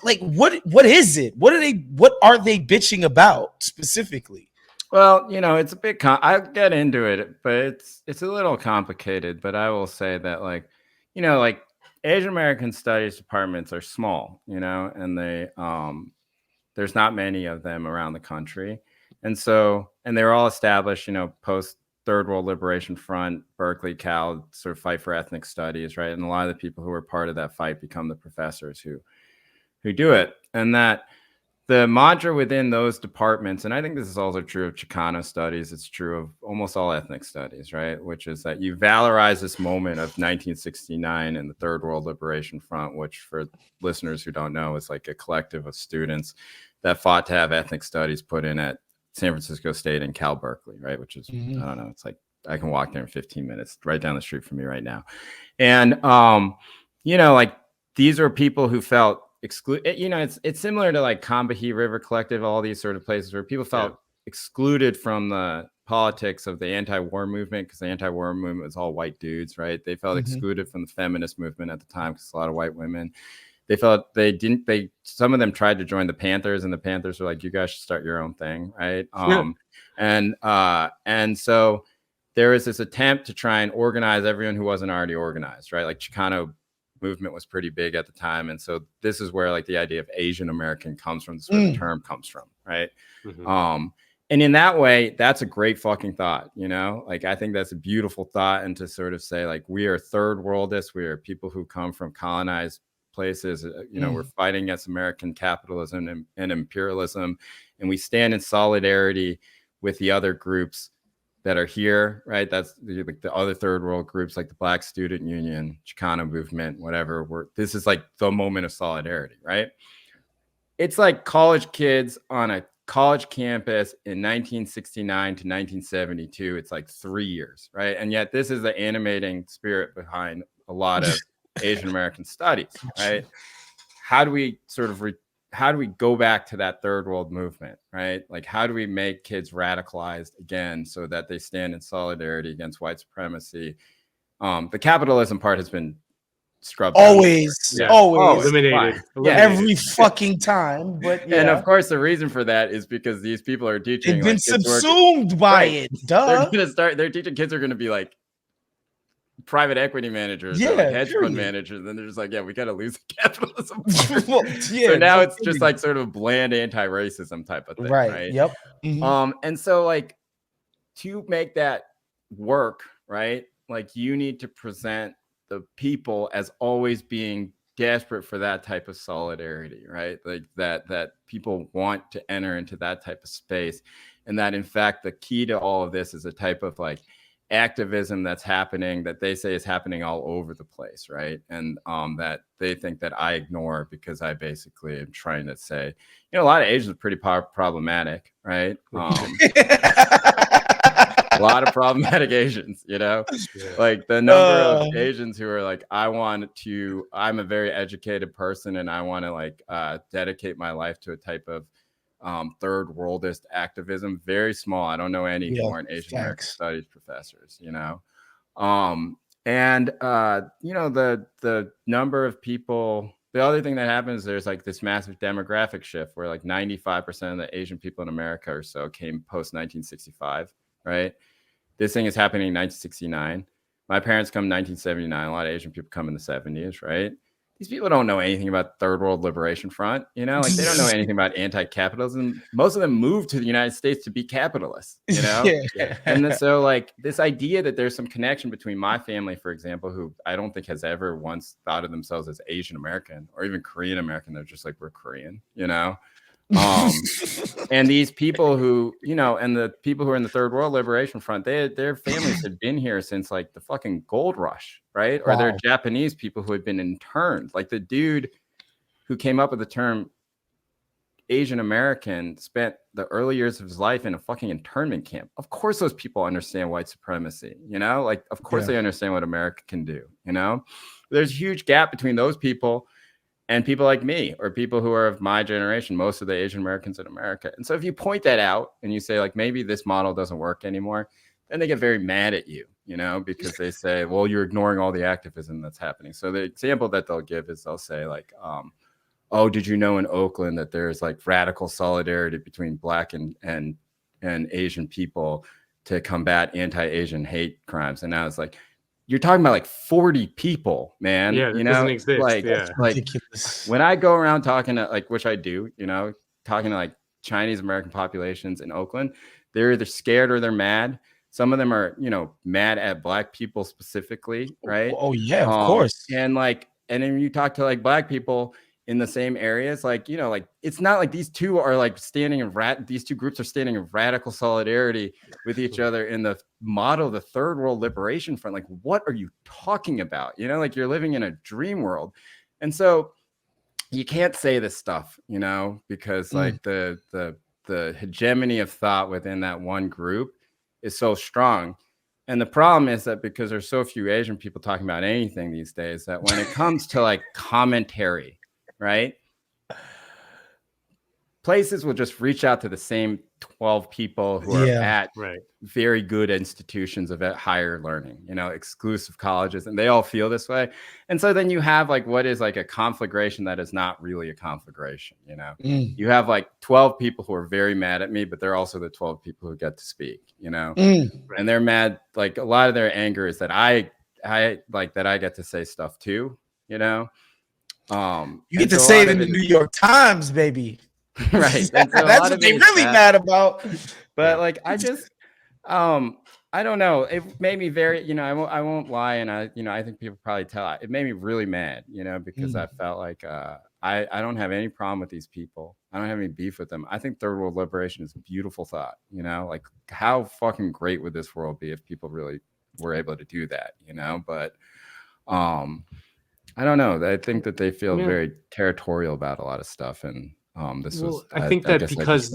is it? What are they bitching about specifically? Well, it's a bit. I'll get into it, but it's a little complicated. But I will say that, like, like Asian American studies departments are small, and they There's not many of them around the country. And so, and they're all established, post Third World Liberation Front, Berkeley, Cal, sort of fight for ethnic studies, right? And a lot of the people who are part of that fight become the professors who do it. And that the mantra within those departments, and I think this is also true of Chicano studies, it's true of almost all ethnic studies, right? Which is that you valorize this moment of 1969 and the Third World Liberation Front, which for listeners who don't know, is like a collective of students that fought to have ethnic studies put in at San Francisco State and Cal Berkeley, right? Which is, I don't know, it's like I can walk there in 15 minutes, right down the street from me right now. And, like these are people who felt excluded. It's similar to like Combahee River Collective, all these sort of places where people felt excluded from the politics of the anti-war movement, because the anti-war movement was all white dudes, right? They felt excluded from the feminist movement at the time because a lot of white women. They felt some of them tried to join the Panthers, and the Panthers were like, you guys should start your own thing, right? And so there was this attempt to try and organize everyone who wasn't already organized, right? Like Chicano movement was pretty big at the time. And so this is where like the idea of Asian American comes from, this is where the term comes from, right? And in that way, that's a great fucking thought, like I think that's a beautiful thought. And to sort of say like, we are third worldists, we are people who come from colonized places, we're fighting against American capitalism and imperialism, and we stand in solidarity with the other groups that are here, right? That's like the other third world groups, like the Black Student Union, Chicano movement, whatever. This is like the moment of solidarity, right? It's like college kids on a college campus in 1969 to 1972. It's like 3 years, right? And yet this is the animating spirit behind a lot of Asian American studies, right? How do we how do we go back to that third world movement, right? Like, how do we make kids radicalized again so that they stand in solidarity against white supremacy? The capitalism part has been scrubbed always eliminated every fucking time. But and of course, the reason for that is because these people are teaching. They've been subsumed by it. Duh. They're teaching kids are going to be like private equity managers, like hedge fund managers, and they're just like, we got to lose the capitalism. So now it's just like sort of a bland anti-racism type of thing, right? Yep. And so like to make that work, right? Like you need to present the people as always being desperate for that type of solidarity, right? Like that people want to enter into that type of space, and that in fact the key to all of this is a type of like activism that's happening that they say is happening all over the place, right? And that they think that I ignore because I basically am trying to say, a lot of Asians are pretty problematic, right? A lot of problematic Asians, like the number of Asians who are like, I'm a very educated person and I want to like dedicate my life to a type of third worldist activism, very small. I don't know any who aren't Asian American studies professors, and the number of people. The other thing that happens, there's like this massive demographic shift where like 95% of the Asian people in America or so came post 1965, right? This thing is happening in 1969. My parents come in 1979. A lot of Asian people come in the 70s, right? These people don't know anything about Third World Liberation Front, like they don't know anything about anti-capitalism. Most of them moved to the United States to be capitalists, And so like this idea that there's some connection between my family, for example, who I don't think has ever once thought of themselves as Asian American or even Korean American. They're just like, we're Korean, and these people who, and the people who are in the Third World Liberation Front, their families had been here since like the fucking gold rush, right? Or they're Japanese people who had been interned. Like the dude who came up with the term Asian American spent the early years of his life in a fucking internment camp. Of course, those people understand white supremacy, like, of course they understand what America can do, There's a huge gap between those people and people like me, or people who are of my generation, most of the Asian Americans in America. And so if you point that out and you say, like, maybe this model doesn't work anymore, then they get very mad at you, because they say, well, you're ignoring all the activism that's happening. So the example that they'll give is they'll say, like, oh, did you know in Oakland that there's like radical solidarity between Black and Asian people to combat anti-Asian hate crimes? And now it's like, you're talking about like 40 people, man. Yeah, it doesn't exist. Like ridiculous. When I go around talking to, like, which I do, talking to like Chinese American populations in Oakland, they're either scared or they're mad. Some of them are, you know, mad at Black people specifically, right? Oh yeah, of course. And then you talk to like Black people in the same areas, like, you know, like it's not like these two are like these two groups are standing in radical solidarity with each other in the model of the Third World Liberation Front. Like, what are you talking about? You know, like you're living in a dream world. And so you can't say this stuff, you know, because like the hegemony of thought within that one group is so strong. And the problem is that because there's so few Asian people talking about anything these days, that when it comes to like commentary, right, places will just reach out to the same 12 people who are at very good institutions of higher learning, you know, exclusive colleges, and they all feel this way. And so then you have like what is like a conflagration that is not really a conflagration, you know. You have like 12 people who are very mad at me, but they're also the 12 people who get to speak, you know. And they're mad, like a lot of their anger is that I like that I get to say stuff too, you know. You get to say it in the New York Times, baby. Right. That's what they're really mad about. But like, I just, I don't know. It made me very, you know, I won't lie. And I think people probably tell it made me really mad, you know, because I felt like, I don't have any problem with these people. I don't have any beef with them. I think third world liberation is a beautiful thought, you know, like how fucking great would this world be if people really were able to do that, you know, but, I don't know. I think that they feel very territorial about a lot of stuff. And, I think that because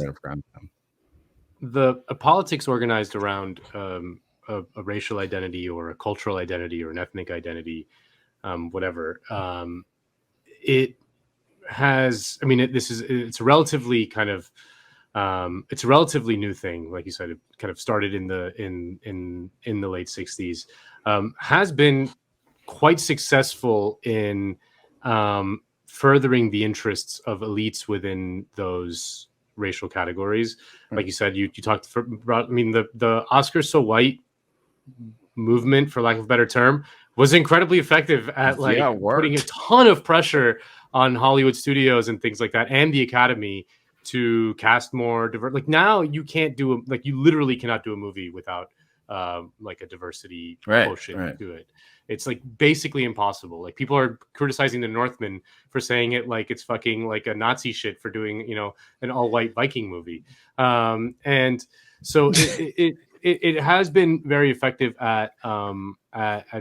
the politics organized around a racial identity or a cultural identity or an ethnic identity, whatever, it has. I mean, it's a relatively kind of it's a relatively new thing. Like you said, it kind of started in the late 60s. Has been quite successful in furthering the interests of elites within those racial categories. Like you said, you talked about, I mean, the Oscars So White movement, for lack of a better term, was incredibly effective at putting a ton of pressure on Hollywood studios and things like that, and the Academy to cast more diverse. Like now you can't do you literally cannot do a movie without like a diversity quotient to it. It's like basically impossible. Like people are criticizing the Northman for saying it like it's fucking like a Nazi shit for doing, you know, an all-white Viking movie. And so it has been very effective at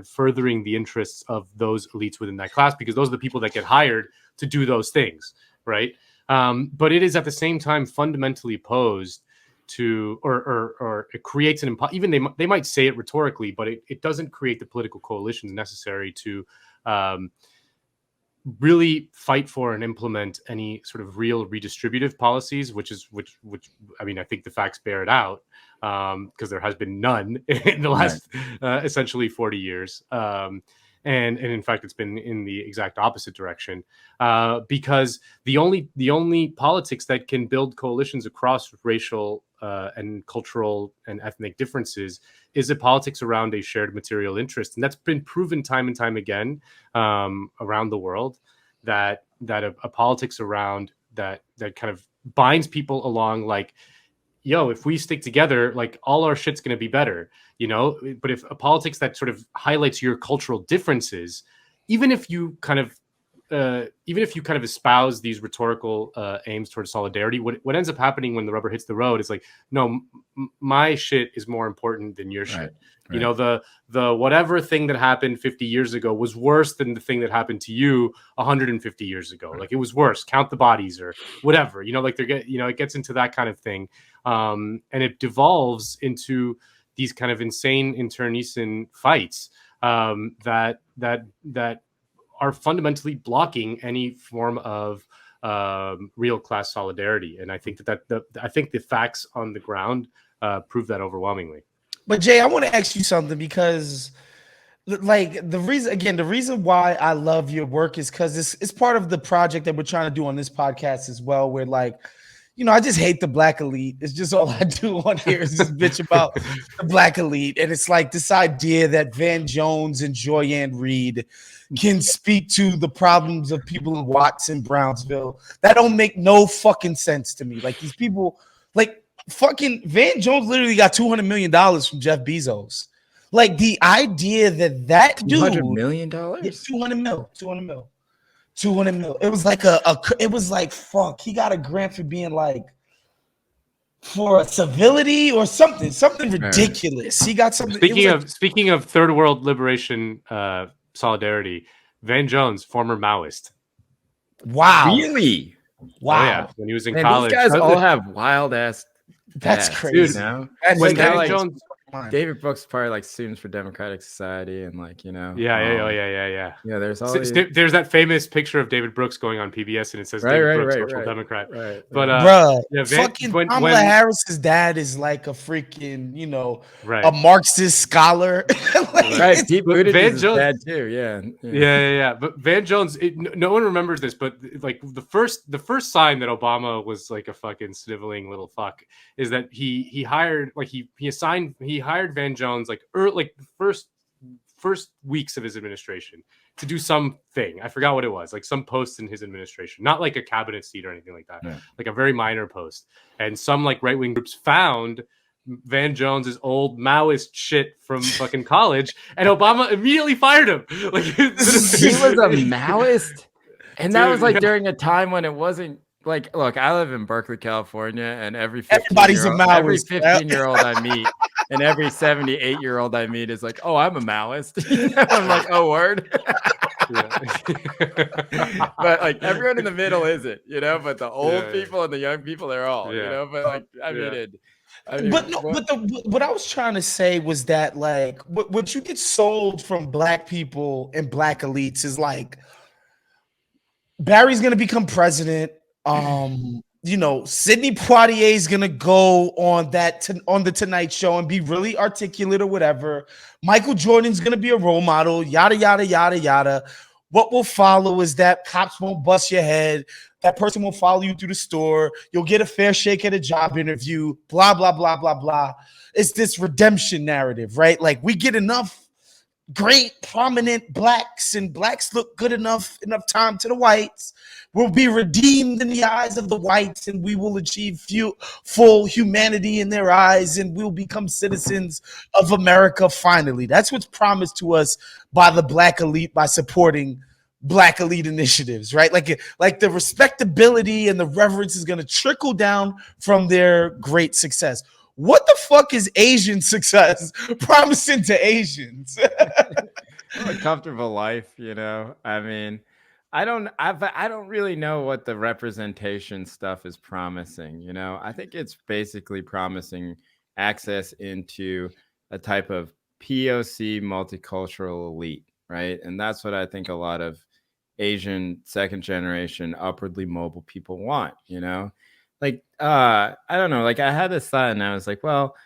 furthering the interests of those elites within that class, because those are the people that get hired to do those things, right? But it is at the same time fundamentally opposed to, or it creates an even they might say it rhetorically, but it doesn't create the political coalitions necessary to really fight for and implement any sort of real redistributive policies, which I mean, I think the facts bear it out, because there has been none in the last essentially 40 years. And in fact, it's been in the exact opposite direction, because the only politics that can build coalitions across racial and cultural and ethnic differences is a politics around a shared material interest, and that's been proven time and time again around the world, that a politics around that kind of binds people along, like, yo, if we stick together, like all our shit's going to be better, you know. But if a politics that sort of highlights your cultural differences, even if you kind of espouse these rhetorical aims towards solidarity, what ends up happening when the rubber hits the road is like, no, my shit is more important than your shit. You know, the whatever thing that happened 50 years ago was worse than the thing that happened to you 150 years ago. Like it was worse. Count the bodies or whatever. You know, like it gets into that kind of thing, and it devolves into these kind of insane internecine fights that are fundamentally blocking any form of real class solidarity. And I think I think the facts on the ground prove that overwhelmingly. But Jay, I want to ask you something, because like the reason why I love your work is because it's part of the project that we're trying to do on this podcast as well, where like, I just hate the black elite. It's just all I do on here is just bitch about the black elite. And it's like this idea that Van Jones and Joyanne Reed can speak to the problems of people in Watts and Brownsville. That don't make no fucking sense to me. Like these people, like fucking Van Jones literally got $200 million from Jeff Bezos. Like the idea that dude $200 million? Yeah, 200 mil. It was like it was like fuck. He got a grant for being like for a civility or something ridiculous. He got something. Speaking of third world liberation solidarity, Van Jones, former Maoist. Wow. Really? Wow. Oh, yeah. When he was in college. These guys all have wild ass. That's crazy. Dude, you know? When Van Jones. David Brooks probably like Students for Democratic Society and like Yeah. There's all there's that famous picture of David Brooks going on PBS and it says David Brooks, social democrat. Right. But bruh, fucking Kamala Harris's dad is like a freaking a Marxist scholar. Right, Pete Buttigieg's dad too. Yeah. But Van Jones, no one remembers this, but like the first sign that Obama was like a fucking sniveling little fuck is that he hired he hired Van Jones like the first weeks of his administration to do something. I forgot what it was, like some post in his administration, not like a cabinet seat or anything like that, like a very minor post. And some like right-wing groups found Van Jones's old Maoist shit from fucking college, and Obama immediately fired him. Like he was a Maoist, and that was like during a time when it wasn't. Like, look, I live in Berkeley, California, and everybody's a Maoist. Every 15-year-old I meet and every 78-year-old I meet is like, oh, I'm a Maoist. I'm like, oh, word. But like everyone in the middle isn't, but the old people and the young people, they're all, but like, what I was trying to say was that like what you get sold from black people and black elites is like Barry's going to become president. Sidney Poitier is gonna go on the Tonight Show and be really articulate or whatever. Michael Jordan's gonna be a role model. Yada yada yada yada. What will follow is that cops won't bust your head. That person will follow you through the store. You'll get a fair shake at a job interview. Blah blah blah blah blah. It's this redemption narrative, right? Like we get enough great prominent blacks, and blacks look good enough time to the whites. We'll be redeemed in the eyes of the whites, and we will achieve full humanity in their eyes, and we'll become citizens of America finally. That's what's promised to us by the black elite by supporting black elite initiatives, right? Like the respectability and the reverence is going to trickle down from their great success. What the fuck is Asian success promising to Asians? A comfortable life, I mean, I don't really know what the representation stuff is promising. I think it's basically promising access into a type of POC multicultural elite, right? And that's what I think a lot of Asian second generation upwardly mobile people want, Like, I don't know, like I had this thought and I was like, well,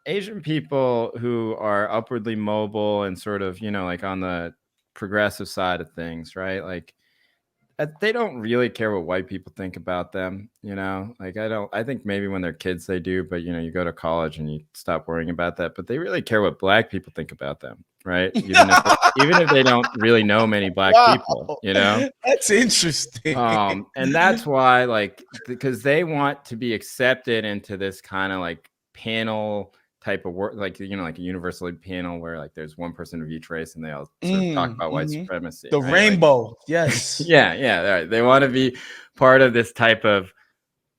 Asian people who are upwardly mobile and sort of, like on the progressive side of things, right? Like they don't really care what white people think about them, like I think maybe when they're kids they do, but you go to college and you stop worrying about that, but they really care what black people think about them, right? Even if they don't really know many black people, That's interesting. And that's why, like, because they want to be accepted into this kind of like panel type of work, like like a universal panel where like there's one person of each race and they all sort of talk about white supremacy, the right? rainbow. Like, yes. yeah right. They want to be part of this type of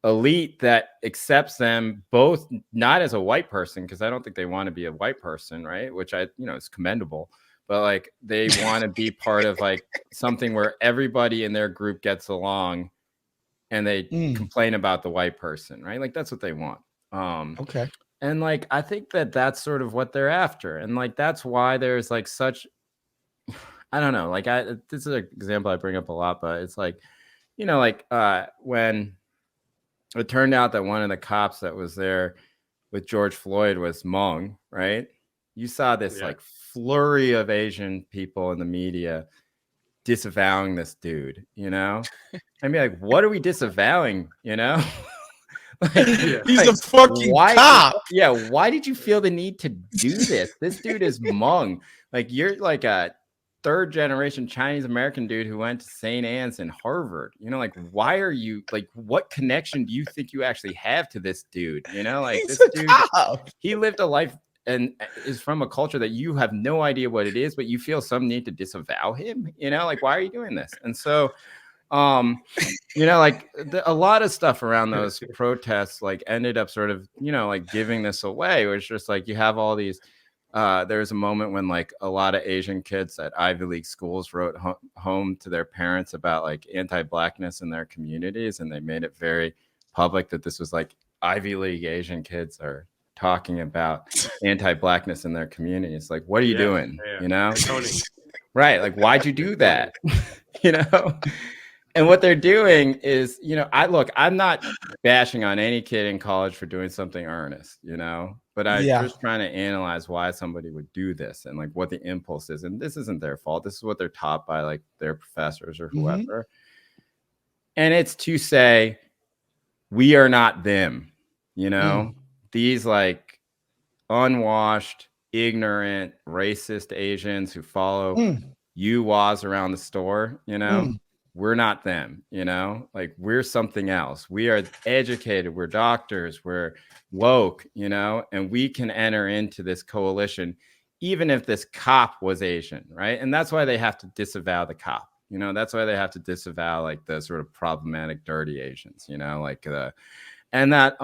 elite that accepts them both, not as a white person, because I don't think they want to be a white person, right? Which is commendable, but like they want to be part of like something where everybody in their group gets along and they complain about the white person, right? Like that's what they want. Okay. And like, I think that's sort of what they're after. And like, that's why there's like such, I don't know, like this is an example I bring up a lot, but it's like, when it turned out that one of the cops that was there with George Floyd was Hmong, right? You saw this like flurry of Asian people in the media disavowing this dude, you know? I'd be like, what are we disavowing, you know? He's a fucking cop. Yeah, why did you feel the need to do this? This dude is Hmong. Like, you're like a third generation Chinese American dude who went to St. Anne's and Harvard. You know, like, why are you like, what connection do you think you actually have to this dude? You know, like, He's this a dude, cop. he lived a life and is from a culture that you have no idea what it is, but you feel some need to disavow him. You know, like, why are you doing this? And so, you know, like a lot of stuff around those protests like ended up sort of, you know, like giving this away. It was just like you have all these there's a moment when like a lot of Asian kids at Ivy League schools wrote home to their parents about like anti-blackness in their communities, and they made it very public that this was like Ivy League Asian kids are talking about anti-blackness in their communities. Like, what are you doing? You know, right? Like, why'd you do that? You know. And what they're doing is, you know, I'm not bashing on any kid in college for doing something earnest, you know, but I'm just trying to analyze why somebody would do this and like what the impulse is. And this isn't their fault. This is what they're taught by like their professors or whoever. And it's to say, we are not them, you know, these like unwashed, ignorant, racist Asians who follow you Wos around the store, you know. We're not them, you know, like we're something else. We are educated. We're doctors. We're woke, you know, and we can enter into this coalition, even if this cop was Asian, right? And that's why they have to disavow the cop, you know, that's why they have to disavow like the sort of problematic, dirty Asians, you know, like and that,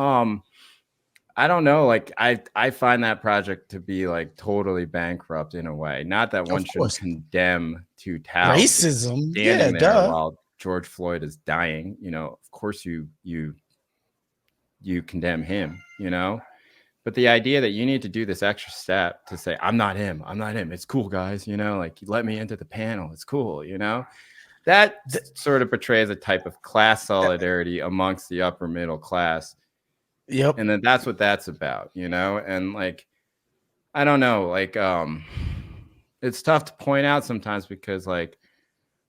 I don't know, like I find that project to be like totally bankrupt in a way. Not that one should condemn two touts racism standing there while George Floyd is dying. You know, of course you condemn him, you know. But the idea that you need to do this extra step to say, I'm not him. It's cool, guys. You know, like you let me into the panel. It's cool, you know. That sort of portrays a type of class solidarity amongst the upper middle class. Yep. And then that's what that's about, you know? And like, I don't know, like, it's tough to point out sometimes because like,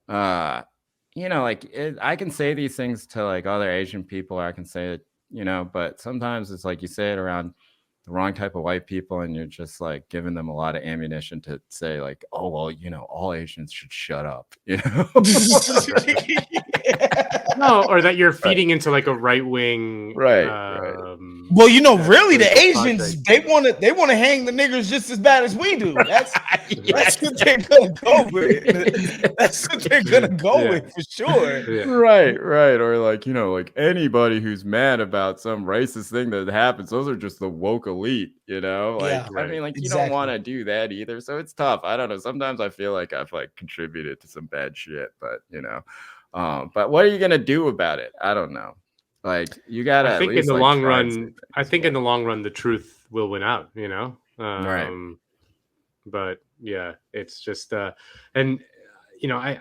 you know, like I can say these things to like other Asian people, or I can say it, you know, but sometimes it's like you say it around the wrong type of white people and you're just like giving them a lot of ammunition to say like, oh, well, you know, all Asians should shut up, you know? No, or that you're feeding into like a right wing, right. Well, you know, really, the Asians they want to hang the niggers just as bad as we do. That's that's what they're gonna go with. That's what they're gonna go with for sure. Yeah. Right. Or like, you know, like anybody who's mad about some racist thing that happens, those are just the woke elite, you know. Like, I mean, like you don't want to do that either. So it's tough. I don't know. Sometimes I feel like I've like contributed to some bad shit, but you know. But what are you gonna do about it? I don't know. Like you gotta. I think in the long run, in the long run, the truth will win out. You know. Right. But yeah, it's just and you know, I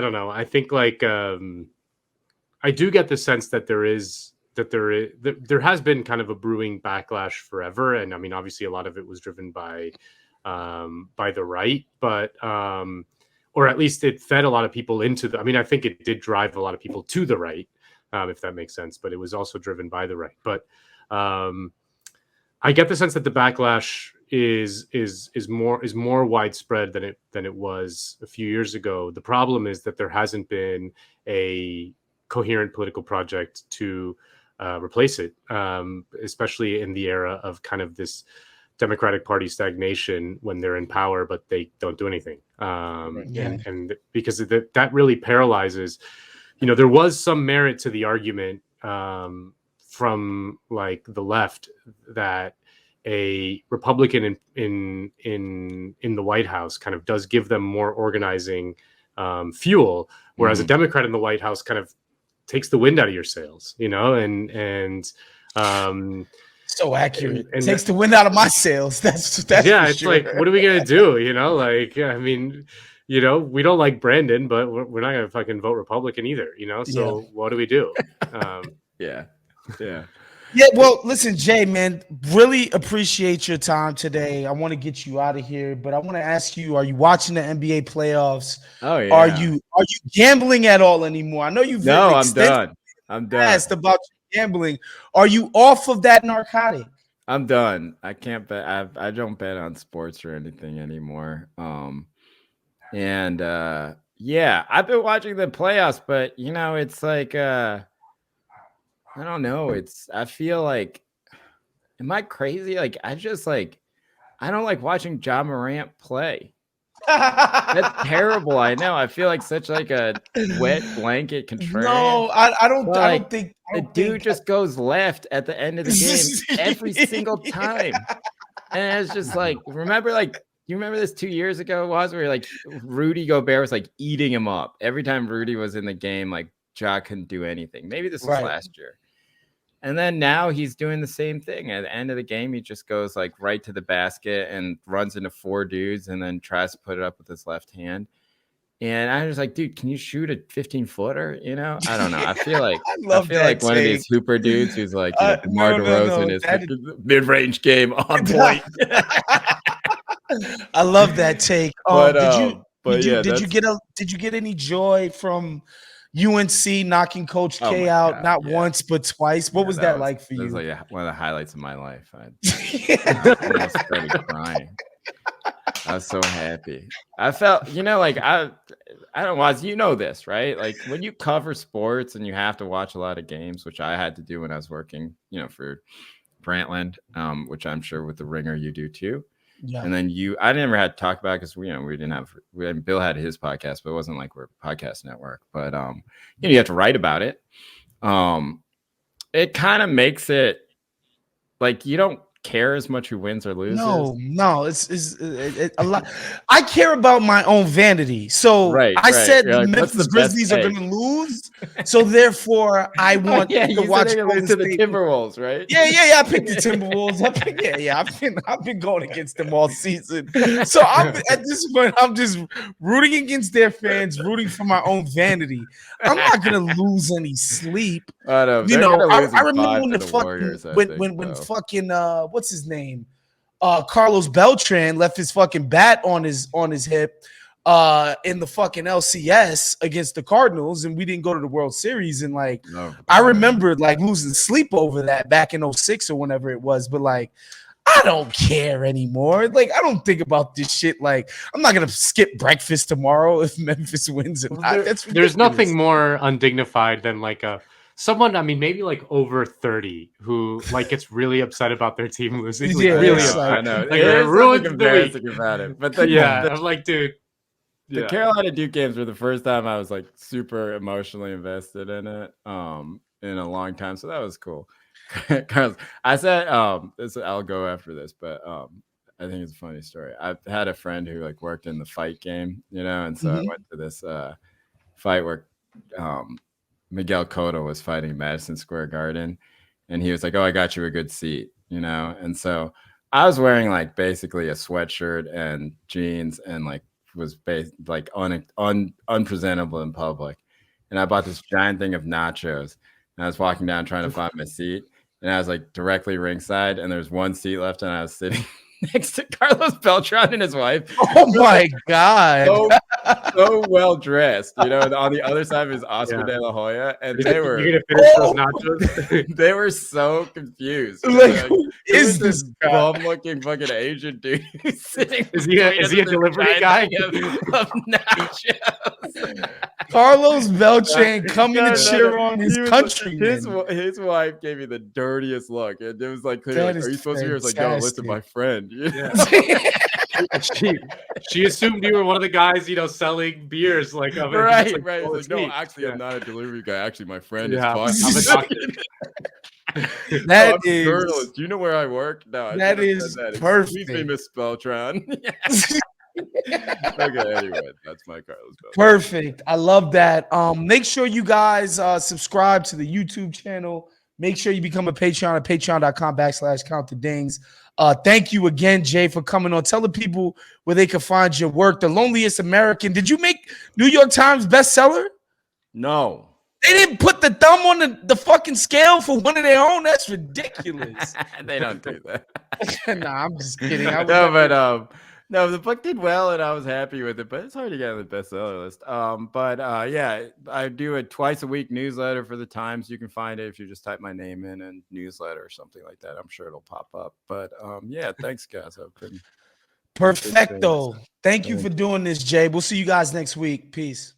don't know. I think like I do get the sense that there has been kind of a brewing backlash forever, and I mean, obviously, a lot of it was driven by the right, but or at least it fed a lot of people into the. I mean, I think it did drive a lot of people to the right, if that makes sense. But it was also driven by the right. But I get the sense that the backlash is more widespread than it was a few years ago. The problem is that there hasn't been a coherent political project to replace it, especially in the era of kind of this Democratic Party stagnation when they're in power, but they don't do anything. And because that really paralyzes, you know, there was some merit to the argument from like the left that a Republican in the White House kind of does give them more organizing fuel, whereas a Democrat in the White House kind of takes the wind out of your sails, you know, and so accurate. And takes the wind out of my sails. That's yeah. It's like, what are we gonna do? You know, like I mean, you know, we don't like Brandon, but we're not gonna fucking vote Republican either. You know, so what do we do? Yeah. Yeah, well, listen, Jay, man, really appreciate your time today. I want to get you out of here, but I want to ask you: are you watching the NBA playoffs? Oh Are yeah. you gambling at all anymore? I know you've written No, I'm extensively done. I'm done. asked about gambling. Are you off of that narcotic? I'm done. I can't bet. I don't bet on sports or anything anymore. And yeah, I've been watching the playoffs, but it's like I don't know. I feel like, am I crazy? Like I just like I don't like watching Ja Morant play. That's terrible. I know. I feel like such like a wet blanket contrarian. No, I don't. But, I like, don't think the dude just goes left at the end of the game every single time. And it's just like, you remember this 2 years ago, where like Rudy Gobert was like eating him up every time Rudy was in the game. Like Ja couldn't do anything. Maybe this was last year. And then now he's doing the same thing. At the end of the game, he just goes like right to the basket and runs into 4 dudes and then tries to put it up with his left hand. And I was like, dude, can you shoot a 15-footer? I don't know. I feel like one of these hooper dudes who's like, DeMar DeRozan is mid-range game on point. I love that take. Did you get any joy from UNC knocking Coach K out once but twice? What was that like for you? It was like one of the highlights of my life. I almost started crying. I was so happy. I felt, I don't know, this, right? Like when you cover sports and you have to watch a lot of games, which I had to do when I was working, for Brantland, which I'm sure with the Ringer you do too. Yeah. And then I never had to talk about it because Bill had his podcast, but it wasn't like we're a podcast network. But you have to write about it. It kind of makes it like you don't care as much who wins or loses. No, it's a lot. I care about my own vanity. So I said the Memphis Grizzlies are going to lose. So therefore, I want to watch the Timberwolves, right? Yeah. I picked the Timberwolves. I've been going against them all season. So at this point, I'm just rooting against their fans, rooting for my own vanity. I'm not going to lose any sleep. I know. I remember when fucking what's his name? Carlos Beltran left his fucking bat on his hip in the fucking LCS against the Cardinals, and we didn't go to the World Series. And I remember losing sleep over that back in 2006 or whenever it was. But I don't care anymore. I don't think about this shit. I'm not gonna skip breakfast tomorrow if Memphis wins. There's nothing more undignified than someone, I mean, maybe over 30 who gets really upset about their team losing. Really upset. I know. It ruins the week about it. But I'm like, dude. The Carolina Duke games were the first time I was super emotionally invested in it in a long time. So that was cool. Carlos, I said I'll go after this, but I think it's a funny story. I had a friend who worked in the fight game, and so I went to this fight where Miguel Cotto was fighting in Madison Square Garden, and he was like, "Oh, I got you a good seat," and so I was wearing basically a sweatshirt and jeans and was unpresentable in public, and I bought this giant thing of nachos, and I was walking down trying to find my seat, and I was directly ringside, and there's one seat left, and I was sitting next to Carlos Beltran and his wife. Oh my God. So well dressed, on the other side is Oscar De La Hoya, and they were you're gonna finish those nachos. They were so confused. Who is this bum-looking fucking Asian dude sitting? Is he a delivery guy of nachos? Carlos Beltran coming to cheer on his country. His wife gave me the dirtiest look, and it was clear. Are you supposed to be? I was like, no, listen, my friend. She assumed you were one of the guys, selling beers. Right. No, actually, I'm not a delivery guy. Actually, my friend is I'm a doctor. That is journalist. Do you know where I work? No, that is perfect. Excuse me, Miss Beltran. Okay, anyway, that's my Carlos Beltran. Perfect. I love that. Make sure you guys subscribe to the YouTube channel. Make sure you become a Patreon at patreon.com/countthedings. Thank you again, Jay, for coming on. Tell the people where they can find your work. The Loneliest American. Did you make New York Times bestseller? No. They didn't put the thumb on the fucking scale for one of their own. That's ridiculous. They don't do that. Nah, I'm just kidding. No, the book did well, and I was happy with it. But it's hard to get on the bestseller list. Yeah, I do a twice a week newsletter for the Times. You can find it if you just type my name in and newsletter or something like that. I'm sure it'll pop up. But yeah, thanks, guys. I've been Perfecto. Thank you for doing this, Jay. We'll see you guys next week. Peace.